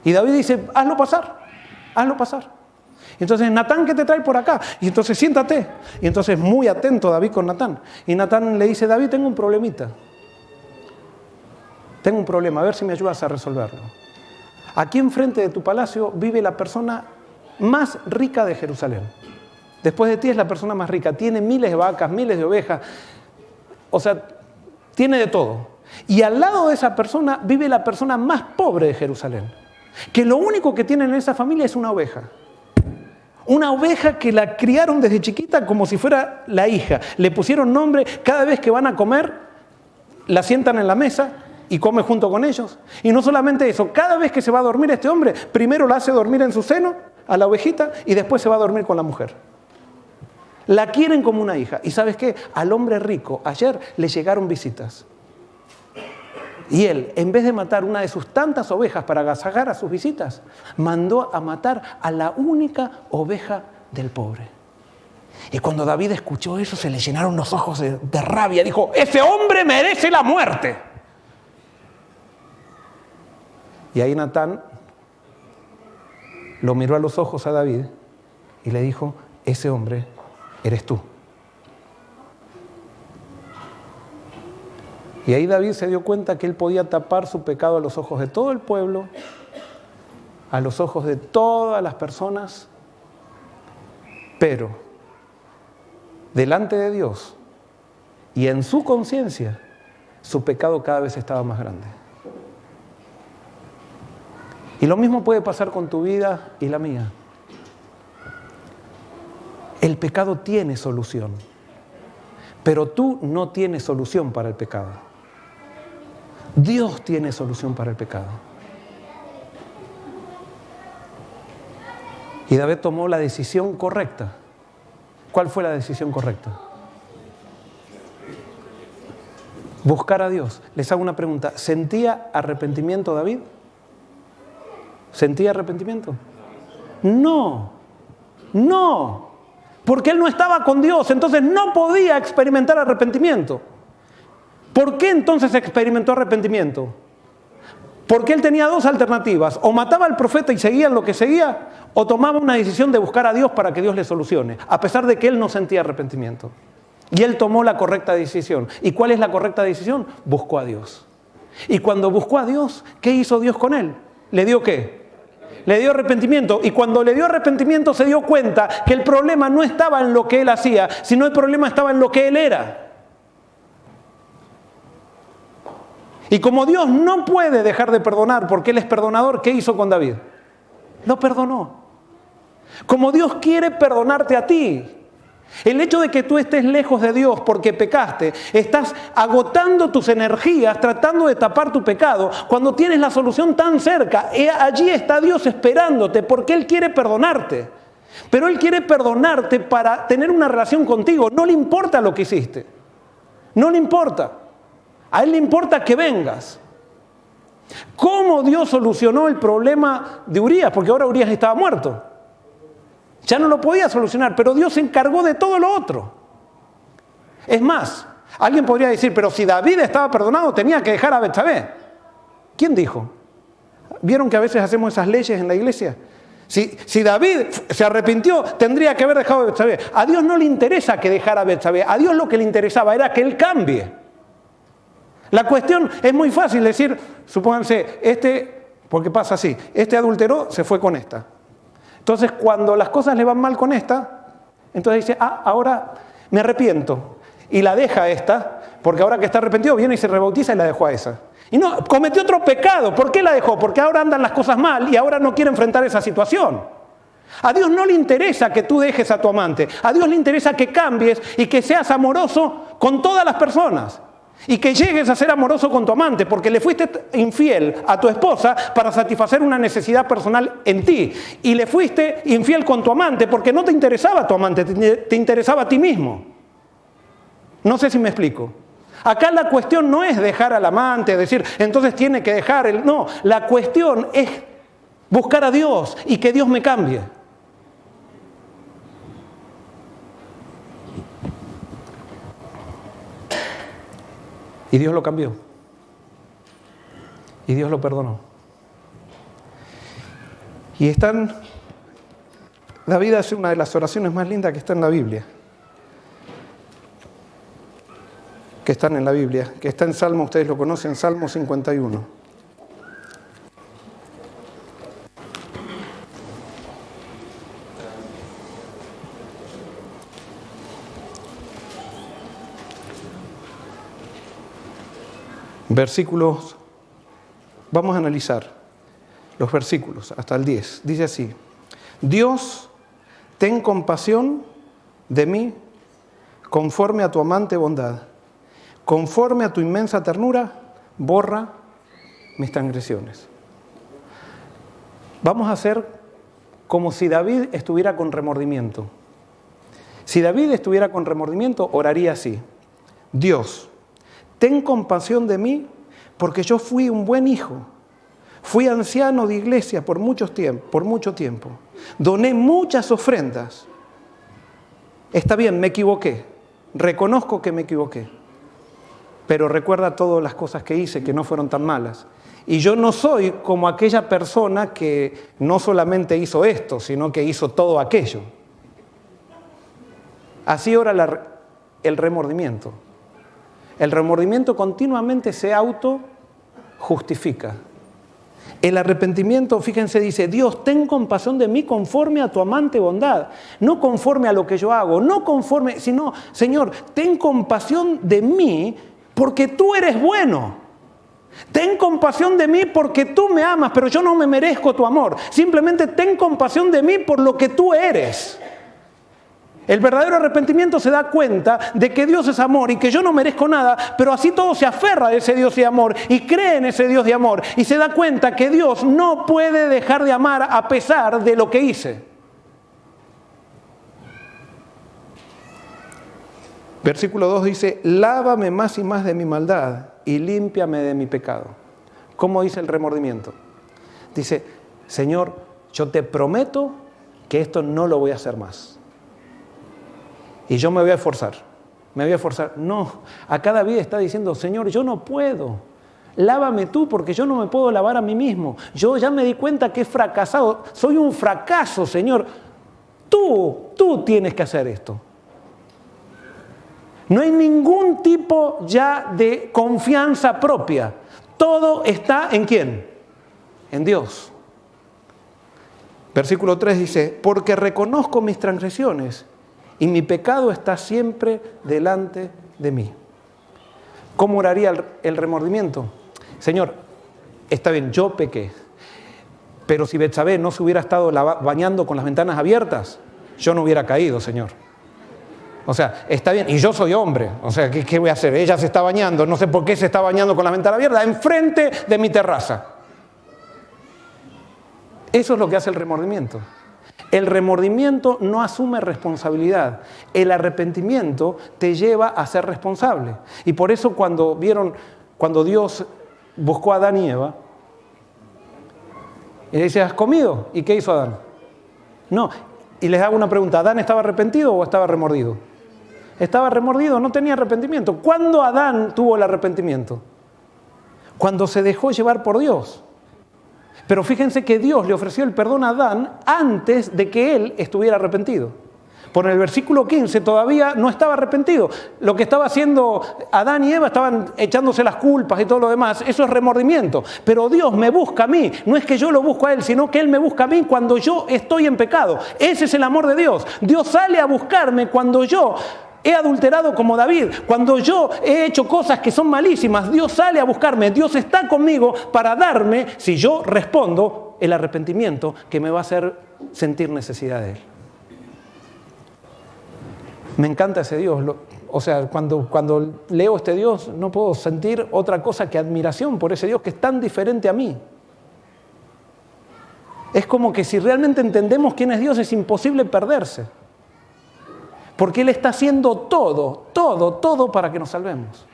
Y David dice, hazlo pasar, hazlo pasar. Entonces, Natán, ¿qué te trae por acá? Y entonces, siéntate. Y entonces, muy atento David con Natán. Y Natán le dice, David, tengo un problemita. Tengo un problema, a ver si me ayudas a resolverlo. Aquí enfrente de tu palacio vive la persona más rica de Jerusalén. Después de ti es la persona más rica. Tiene miles de vacas, miles de ovejas. O sea, tiene de todo. Y al lado de esa persona vive la persona más pobre de Jerusalén. Que lo único que tiene en esa familia es una oveja. Una oveja que la criaron desde chiquita como si fuera la hija. Le pusieron nombre. Cada vez que van a comer, la sientan en la mesa y come junto con ellos. Y no solamente eso, cada vez que se va a dormir este hombre, primero la hace dormir en su seno, a la ovejita, y después se va a dormir con la mujer. La quieren como una hija. ¿Y sabes qué? Al hombre rico, ayer le llegaron visitas. Y él, en vez de matar una de sus tantas ovejas para agasajar a sus visitas, mandó a matar a la única oveja del pobre. Y cuando David escuchó eso, se le llenaron los ojos de rabia. Dijo, ¡ese hombre merece la muerte! Y ahí Natán lo miró a los ojos a David y le dijo, ese hombre eres tú. Y ahí David se dio cuenta que él podía tapar su pecado a los ojos de todo el pueblo, a los ojos de todas las personas, pero delante de Dios y en su conciencia, su pecado cada vez estaba más grande. Y lo mismo puede pasar con tu vida y la mía. El pecado tiene solución, pero tú no tienes solución para el pecado. Dios tiene solución para el pecado. Y David tomó la decisión correcta. ¿Cuál fue la decisión correcta? Buscar a Dios. Les hago una pregunta. ¿Sentía arrepentimiento David? ¿Sentía arrepentimiento? No, porque él no estaba con Dios, entonces no podía experimentar arrepentimiento. ¿Por qué entonces experimentó arrepentimiento? Porque él tenía dos alternativas, o mataba al profeta y seguía en lo que seguía, o tomaba una decisión de buscar a Dios para que Dios le solucione, a pesar de que él no sentía arrepentimiento. Y él tomó la correcta decisión. ¿Y cuál es la correcta decisión? Buscó a Dios. Y cuando buscó a Dios, ¿qué hizo Dios con él? ¿Le dio qué? Le dio arrepentimiento, y cuando le dio arrepentimiento se dio cuenta que el problema no estaba en lo que él hacía, sino el problema estaba en lo que él era. Y como Dios no puede dejar de perdonar porque Él es perdonador, ¿qué hizo con David? Lo perdonó. Como Dios quiere perdonarte a ti, El hecho de que tú estés lejos de Dios porque pecaste, estás agotando tus energías tratando de tapar tu pecado cuando tienes la solución tan cerca. Allí está Dios esperándote porque Él quiere perdonarte. Pero Él quiere perdonarte para tener una relación contigo. No le importa lo que hiciste. No le importa. A Él le importa que vengas. ¿Cómo Dios solucionó el problema de Urías? Porque ahora Urías estaba muerto. Ya no lo podía solucionar, pero Dios se encargó de todo lo otro. Es más, alguien podría decir, pero si David estaba perdonado, tenía que dejar a Betsabé. ¿Quién dijo? ¿Vieron que a veces hacemos esas leyes en la iglesia? Si David se arrepintió, tendría que haber dejado a Betsabé. A Dios no le interesa que dejara a Betsabé. A Dios lo que le interesaba era que Él cambie. La cuestión es muy fácil decir, supónganse, porque pasa así, adulteró, se fue con esta. Entonces, cuando las cosas le van mal con esta, entonces dice, ahora me arrepiento. Y la deja a esta, porque ahora que está arrepentido, viene y se rebautiza y la dejó a esa. Y no, cometió otro pecado. ¿Por qué la dejó? Porque ahora andan las cosas mal y ahora no quiere enfrentar esa situación. A Dios no le interesa que tú dejes a tu amante. A Dios le interesa que cambies y que seas amoroso con todas las personas. Y que llegues a ser amoroso con tu amante porque le fuiste infiel a tu esposa para satisfacer una necesidad personal en ti. Y le fuiste infiel con tu amante porque no te interesaba tu amante, te interesaba a ti mismo. No sé si me explico. Acá la cuestión no es dejar al amante, decir, entonces tiene que dejar el... No, la cuestión es buscar a Dios y que Dios me cambie. Y Dios lo cambió. Y Dios lo perdonó. Y David hace una de las oraciones más lindas que está en la Biblia. Que están en la Biblia, que está en Salmo, ustedes lo conocen, Salmo 51. Versículos, vamos a analizar los versículos hasta el 10. Dice así: Dios, ten compasión de mí conforme a tu amante bondad. Conforme a tu inmensa ternura, borra mis transgresiones. Vamos a hacer como si David estuviera con remordimiento. Si David estuviera con remordimiento, oraría así: Dios, ten compasión de mí porque yo fui un buen hijo. Fui anciano de iglesia por mucho tiempo. Doné muchas ofrendas. Está bien, me equivoqué. Reconozco que me equivoqué. Pero recuerda todas las cosas que hice que no fueron tan malas. Y yo no soy como aquella persona que no solamente hizo esto, sino que hizo todo aquello. Así ora el remordimiento. El remordimiento continuamente se auto-justifica. El arrepentimiento, fíjense, dice: Dios, ten compasión de mí conforme a tu amante bondad. No conforme a lo que yo hago, no conforme, sino, Señor, ten compasión de mí porque tú eres bueno. Ten compasión de mí porque tú me amas, pero yo no me merezco tu amor. Simplemente ten compasión de mí por lo que tú eres. El verdadero arrepentimiento se da cuenta de que Dios es amor y que yo no merezco nada, pero así todo se aferra a ese Dios de amor y cree en ese Dios de amor y se da cuenta que Dios no puede dejar de amar a pesar de lo que hice. Versículo 2 dice: lávame más y más de mi maldad y límpiame de mi pecado. ¿Cómo dice el remordimiento? Dice: Señor, yo te prometo que esto no lo voy a hacer más. Y yo me voy a esforzar. No, acá David está diciendo: Señor, yo no puedo. Lávame tú porque yo no me puedo lavar a mí mismo. Yo ya me di cuenta que he fracasado. Soy un fracaso, Señor. Tú tienes que hacer esto. No hay ningún tipo ya de confianza propia. Todo está ¿en quién? En Dios. Versículo 3 dice: porque reconozco mis transgresiones y mi pecado está siempre delante de mí. ¿Cómo oraría el remordimiento? Señor, está bien, yo pequé, pero si Betsabé no se hubiera estado bañando con las ventanas abiertas, yo no hubiera caído, Señor. O sea, está bien, y yo soy hombre, o sea, ¿qué voy a hacer? Ella se está bañando, no sé por qué se está bañando con la ventana abierta, enfrente de mi terraza. Eso es lo que hace el remordimiento. El remordimiento no asume responsabilidad. El arrepentimiento te lleva a ser responsable. Y por eso cuando Dios buscó a Adán y Eva, y le dice, ¿has comido? ¿Y qué hizo Adán? No. Y les hago una pregunta, ¿Adán estaba arrepentido o estaba remordido? Estaba remordido, no tenía arrepentimiento. ¿Cuándo Adán tuvo el arrepentimiento? Cuando se dejó llevar por Dios. Pero fíjense que Dios le ofreció el perdón a Adán antes de que él estuviera arrepentido. Por el versículo 15 todavía no estaba arrepentido. Lo que estaba haciendo Adán y Eva estaban echándose las culpas y todo lo demás. Eso es remordimiento. Pero Dios me busca a mí. No es que yo lo busco a Él, sino que Él me busca a mí cuando yo estoy en pecado. Ese es el amor de Dios. Dios sale a buscarme cuando yo he adulterado como David, cuando yo he hecho cosas que son malísimas. Dios sale a buscarme. Dios está conmigo para darme, si yo respondo, el arrepentimiento que me va a hacer sentir necesidad de Él. Me encanta ese Dios. O sea, cuando leo este Dios no puedo sentir otra cosa que admiración por ese Dios que es tan diferente a mí. Es como que si realmente entendemos quién es Dios es imposible perderse. Porque Él está haciendo todo para que nos salvemos.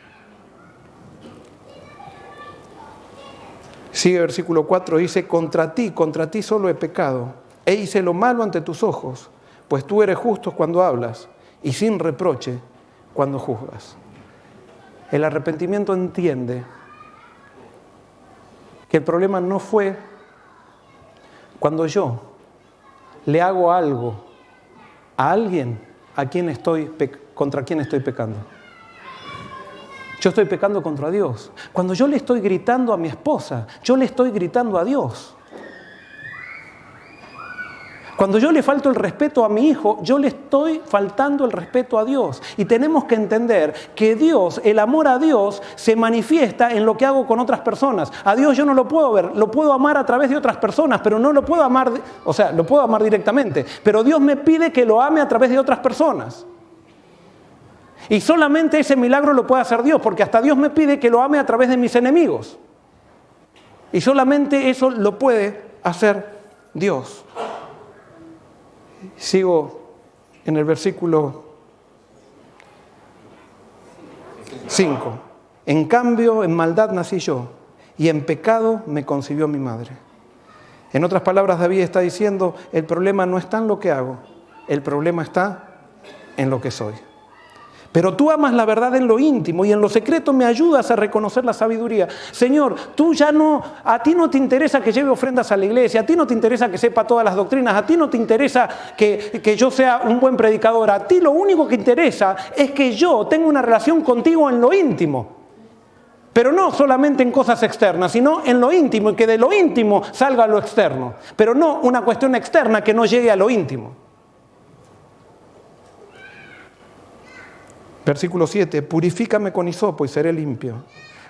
Sigue versículo 4, dice, contra ti solo he pecado, e hice lo malo ante tus ojos, pues tú eres justo cuando hablas, y sin reproche cuando juzgas. El arrepentimiento entiende que el problema no fue cuando yo le hago algo a alguien contra quien estoy pecando. Yo estoy pecando contra Dios. Cuando yo le estoy gritando a mi esposa, yo le estoy gritando a Dios. Cuando yo le falto el respeto a mi hijo, yo le estoy faltando el respeto a Dios. Y tenemos que entender que Dios, el amor a Dios, se manifiesta en lo que hago con otras personas. A Dios yo no lo puedo ver, lo puedo amar a través de otras personas, pero no lo puedo amar, lo puedo amar directamente. Pero Dios me pide que lo ame a través de otras personas. Y solamente ese milagro lo puede hacer Dios, porque hasta Dios me pide que lo ame a través de mis enemigos. Y solamente eso lo puede hacer Dios. Sigo en el versículo 5. En cambio, en maldad nací yo, y en pecado me concibió mi madre. En otras palabras, David está diciendo, el problema no está en lo que hago, el problema está en lo que soy. Pero tú amas la verdad en lo íntimo y en lo secreto me ayudas a reconocer la sabiduría. Señor, a ti no te interesa que lleve ofrendas a la iglesia, a ti no te interesa que sepa todas las doctrinas, a ti no te interesa que yo sea un buen predicador, a ti lo único que interesa es que yo tenga una relación contigo en lo íntimo. Pero no solamente en cosas externas, sino en lo íntimo y que de lo íntimo salga lo externo. Pero no una cuestión externa que no llegue a lo íntimo. Versículo 7, purifícame con hisopo y seré limpio.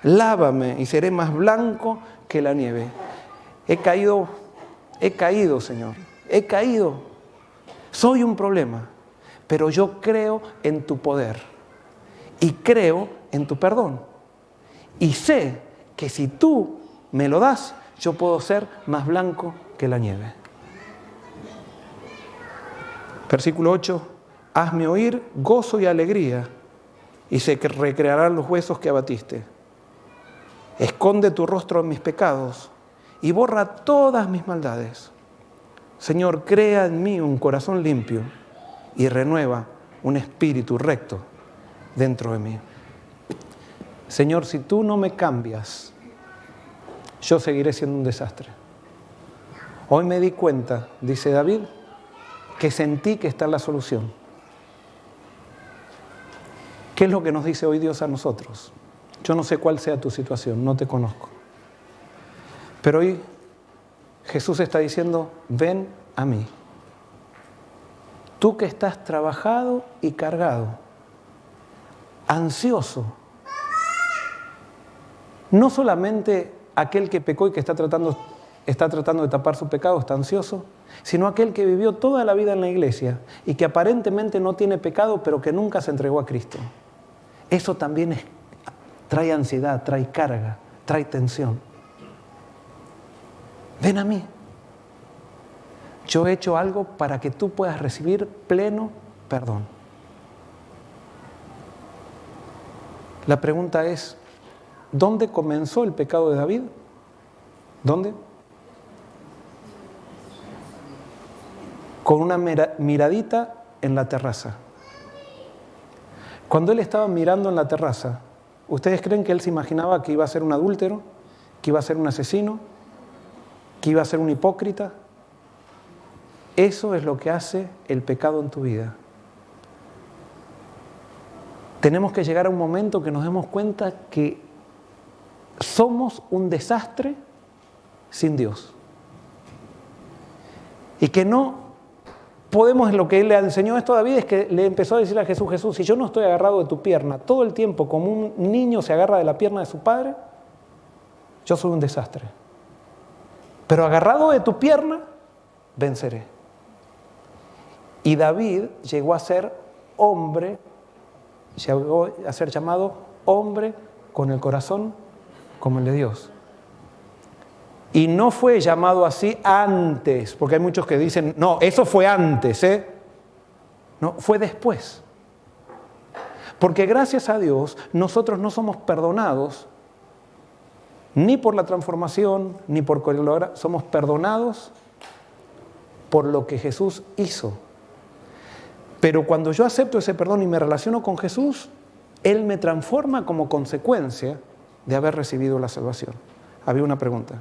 Lávame y seré más blanco que la nieve. He caído, Señor. He caído. Soy un problema, pero yo creo en tu poder y creo en tu perdón. Y sé que si tú me lo das, yo puedo ser más blanco que la nieve. Versículo 8, hazme oír gozo y alegría, y se recrearán los huesos que abatiste. Esconde tu rostro en mis pecados y borra todas mis maldades. Señor, crea en mí un corazón limpio y renueva un espíritu recto dentro de mí. Señor, si tú no me cambias, yo seguiré siendo un desastre. Hoy me di cuenta, dice David, que es en ti que está la solución. ¿Qué es lo que nos dice hoy Dios a nosotros? Yo no sé cuál sea tu situación, no te conozco. Pero hoy Jesús está diciendo, ven a mí. Tú que estás trabajado y cargado, ansioso. No solamente aquel que pecó y que está tratando está tratando de tapar su pecado, está ansioso, sino aquel que vivió toda la vida en la iglesia y que aparentemente no tiene pecado, pero que nunca se entregó a Cristo. Eso también trae ansiedad, trae carga, trae tensión. Ven a mí. Yo he hecho algo para que tú puedas recibir pleno perdón. La pregunta es, ¿dónde comenzó el pecado de David? ¿Dónde? Con una miradita en la terraza. Cuando él estaba mirando en la terraza, ¿ustedes creen que él se imaginaba que iba a ser un adúltero? ¿Que iba a ser un asesino? ¿Que iba a ser un hipócrita? Eso es lo que hace el pecado en tu vida. Tenemos que llegar a un momento que nos demos cuenta que somos un desastre sin Dios. Y que no podemos, lo que él le enseñó esto a David es que le empezó a decir a Jesús, Jesús, si yo no estoy agarrado de tu pierna todo el tiempo como un niño se agarra de la pierna de su padre, yo soy un desastre. Pero agarrado de tu pierna, venceré. Y David llegó a ser hombre, llegó a ser llamado hombre con el corazón como el de Dios. Y no fue llamado así antes, porque hay muchos que dicen, no, eso fue antes, ¿eh? No, fue después. Porque gracias a Dios nosotros no somos perdonados ni por la transformación, ni por color, somos perdonados por lo que Jesús hizo. Pero cuando yo acepto ese perdón y me relaciono con Jesús, Él me transforma como consecuencia de haber recibido la salvación. Había una pregunta.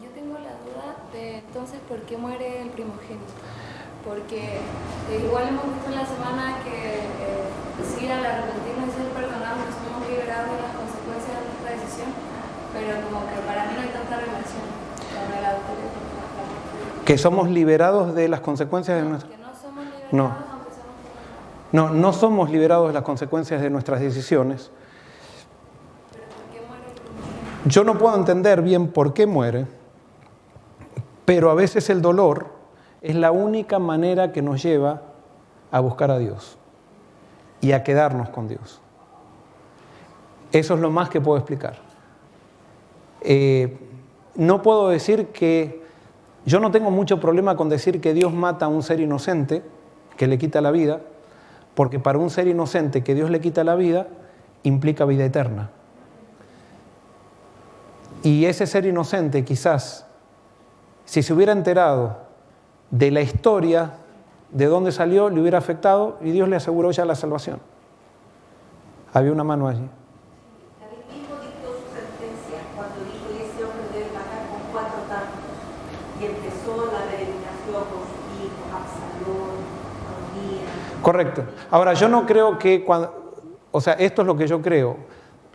Yo tengo la duda de entonces por qué muere el primogénito. Porque igual hemos visto en la semana que sí, al arrepentirnos y ser perdonados somos liberados de las consecuencias de nuestra decisión, pero como que para mí no hay tanta relación con el autor. ¿Que somos liberados de las consecuencias de nuestra... Que no somos liberados, No. aunque somos perdonados. No somos liberados de las consecuencias de nuestras decisiones. Pero ¿por qué muere el primogénito? Yo no puedo entender bien por qué muere, pero a veces el dolor es la única manera que nos lleva a buscar a Dios y a quedarnos con Dios. Eso es lo más que puedo explicar. No puedo decir que... Yo no tengo mucho problema con decir que Dios mata a un ser inocente, que le quita la vida, porque para un ser inocente que Dios le quita la vida, implica vida eterna. Y ese ser inocente quizás, si se hubiera enterado de la historia, de dónde salió, le hubiera afectado y Dios le aseguró ya la salvación. Había una mano allí. David mismo dictó su sentencia cuando dijo que ese hombre debe pagar con 4 tantos. Y empezó la peregrinación con sus hijos, Absalón, Adonías. Correcto. Ahora, yo no creo que esto es lo que yo creo.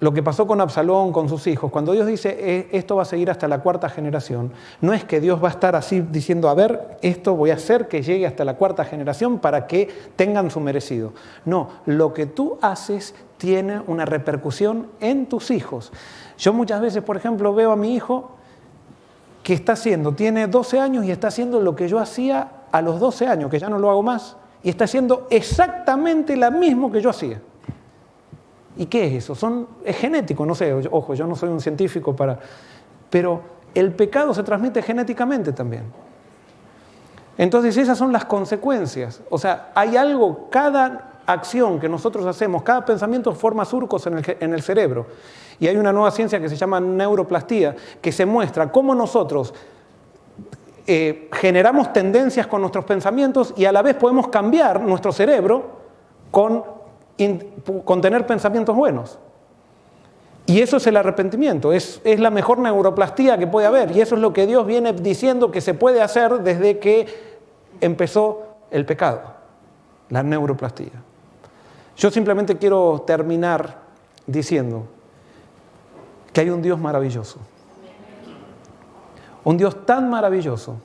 Lo que pasó con Absalón, con sus hijos, cuando Dios dice esto va a seguir hasta la 4ª generación, no es que Dios va a estar así diciendo, a ver, esto voy a hacer que llegue hasta la 4ª generación para que tengan su merecido. No, lo que tú haces tiene una repercusión en tus hijos. Yo muchas veces, por ejemplo, veo a mi hijo que tiene 12 años y está haciendo lo que yo hacía a los 12 años, que ya no lo hago más, y está haciendo exactamente lo mismo que yo hacía. ¿Y qué es eso? Es genético, no sé, ojo, yo no soy un científico pero el pecado se transmite genéticamente también. Entonces esas son las consecuencias. O sea, hay algo, cada acción que nosotros hacemos, cada pensamiento forma surcos en el cerebro. Y hay una nueva ciencia que se llama neuroplastía, que se muestra cómo nosotros generamos tendencias con nuestros pensamientos y a la vez podemos cambiar nuestro cerebro con tener pensamientos buenos. Y eso es el arrepentimiento, es la mejor neuroplastía que puede haber. Y eso es lo que Dios viene diciendo que se puede hacer desde que empezó el pecado, la neuroplastía. Yo simplemente quiero terminar diciendo que hay un Dios maravilloso. Un Dios tan maravilloso,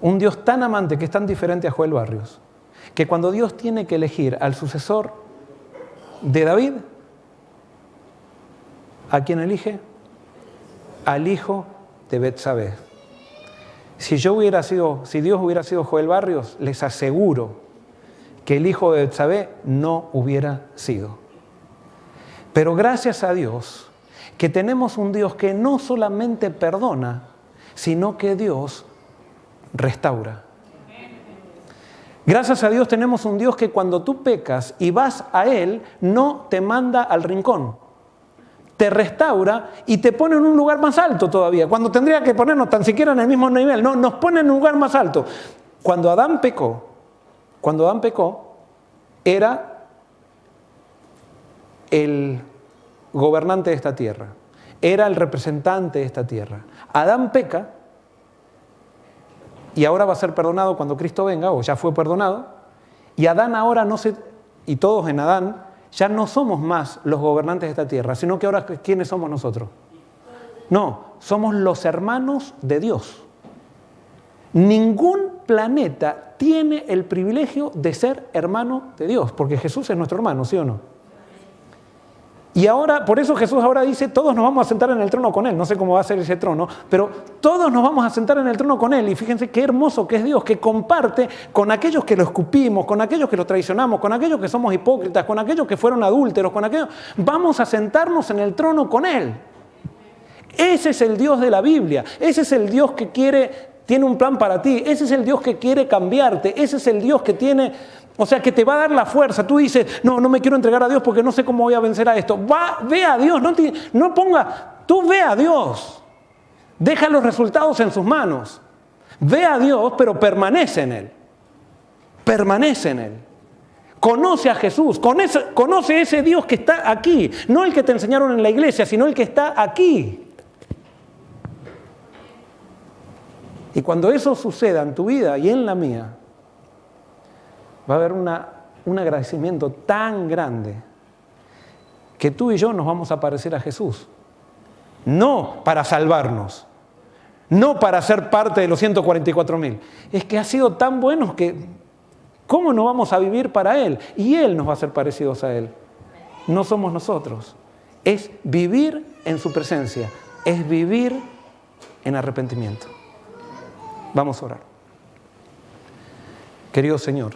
un Dios tan amante que es tan diferente a Joel Barrios, que cuando Dios tiene que elegir al sucesor de David, ¿a quién elige? Al hijo de Betsabé. Si Dios hubiera sido Joel Barrios, les aseguro que el hijo de Betsabé no hubiera sido. Pero gracias a Dios que tenemos un Dios que no solamente perdona, sino que Dios restaura. Gracias a Dios tenemos un Dios que cuando tú pecas y vas a Él, no te manda al rincón. Te restaura y te pone en un lugar más alto todavía, cuando tendría que ponernos tan siquiera en el mismo nivel. No, nos pone en un lugar más alto. Cuando Adán pecó, era el gobernante de esta tierra, era el representante de esta tierra. Adán peca y ahora va a ser perdonado cuando Cristo venga, o ya fue perdonado, y Adán ahora y todos en Adán, ya no somos más los gobernantes de esta tierra, sino que ahora, ¿quiénes somos nosotros? No, somos los hermanos de Dios. Ningún planeta tiene el privilegio de ser hermano de Dios, porque Jesús es nuestro hermano, ¿sí o no? Y ahora, por eso Jesús ahora dice, todos nos vamos a sentar en el trono con Él. No sé cómo va a ser ese trono, pero todos nos vamos a sentar en el trono con Él. Y fíjense qué hermoso que es Dios, que comparte con aquellos que lo escupimos, con aquellos que lo traicionamos, con aquellos que somos hipócritas, con aquellos que fueron adúlteros, con aquellos... Vamos a sentarnos en el trono con Él. Ese es el Dios de la Biblia. Ese es el Dios que tiene un plan para ti. Ese es el Dios que quiere cambiarte. Ese es el Dios que tiene... O sea, que te va a dar la fuerza. Tú dices, no me quiero entregar a Dios porque no sé cómo voy a vencer a esto. Ve a Dios, tú ve a Dios. Deja los resultados en sus manos. Ve a Dios, pero permanece en Él. Permanece en Él. Conoce a Jesús, conoce ese Dios que está aquí. No el que te enseñaron en la iglesia, sino el que está aquí. Y cuando eso suceda en tu vida y en la mía, va a haber un agradecimiento tan grande que tú y yo nos vamos a parecer a Jesús. No para salvarnos, no para ser parte de los 144.000. Es que ha sido tan bueno que ¿cómo no vamos a vivir para Él? Y Él nos va a hacer parecidos a Él. No somos nosotros. Es vivir en su presencia, es vivir en arrepentimiento. Vamos a orar. Querido Señor,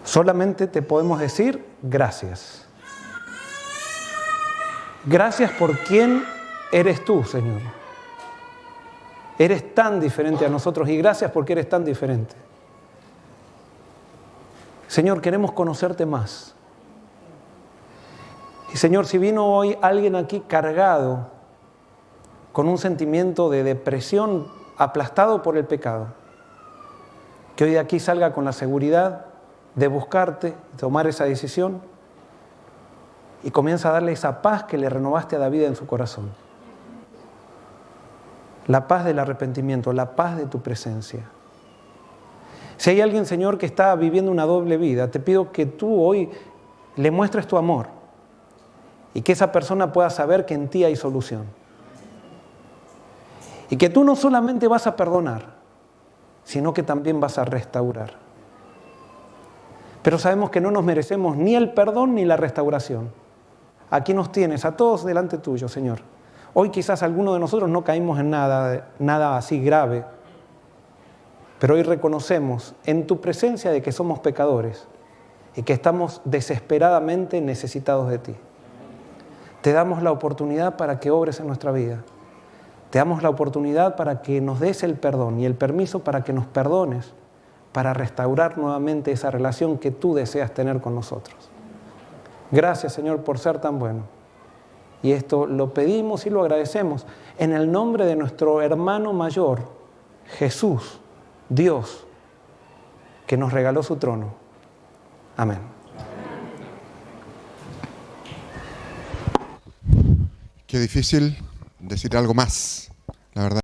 solamente te podemos decir gracias. Gracias por quién eres tú, Señor. Eres tan diferente a nosotros y gracias porque eres tan diferente. Señor, queremos conocerte más. Y Señor, si vino hoy alguien aquí cargado con un sentimiento de depresión, aplastado por el pecado, que hoy de aquí salga con la seguridad de buscarte, tomar esa decisión y comienza a darle esa paz que le renovaste a David en su corazón. La paz del arrepentimiento, la paz de tu presencia. Si hay alguien, Señor, que está viviendo una doble vida, te pido que tú hoy le muestres tu amor y que esa persona pueda saber que en ti hay solución. Y que tú no solamente vas a perdonar, sino que también vas a restaurar. Pero sabemos que no nos merecemos ni el perdón ni la restauración. Aquí nos tienes a todos delante tuyo, Señor. Hoy quizás alguno de nosotros no caímos en nada así grave, pero hoy reconocemos en tu presencia de que somos pecadores y que estamos desesperadamente necesitados de ti. Te damos la oportunidad para que obres en nuestra vida. Te damos la oportunidad para que nos des el perdón y el permiso para que nos perdones, para restaurar nuevamente esa relación que tú deseas tener con nosotros. Gracias, Señor, por ser tan bueno. Y esto lo pedimos y lo agradecemos en el nombre de nuestro hermano mayor, Jesús, Dios, que nos regaló su trono. Amén. Qué difícil decir algo más, la verdad.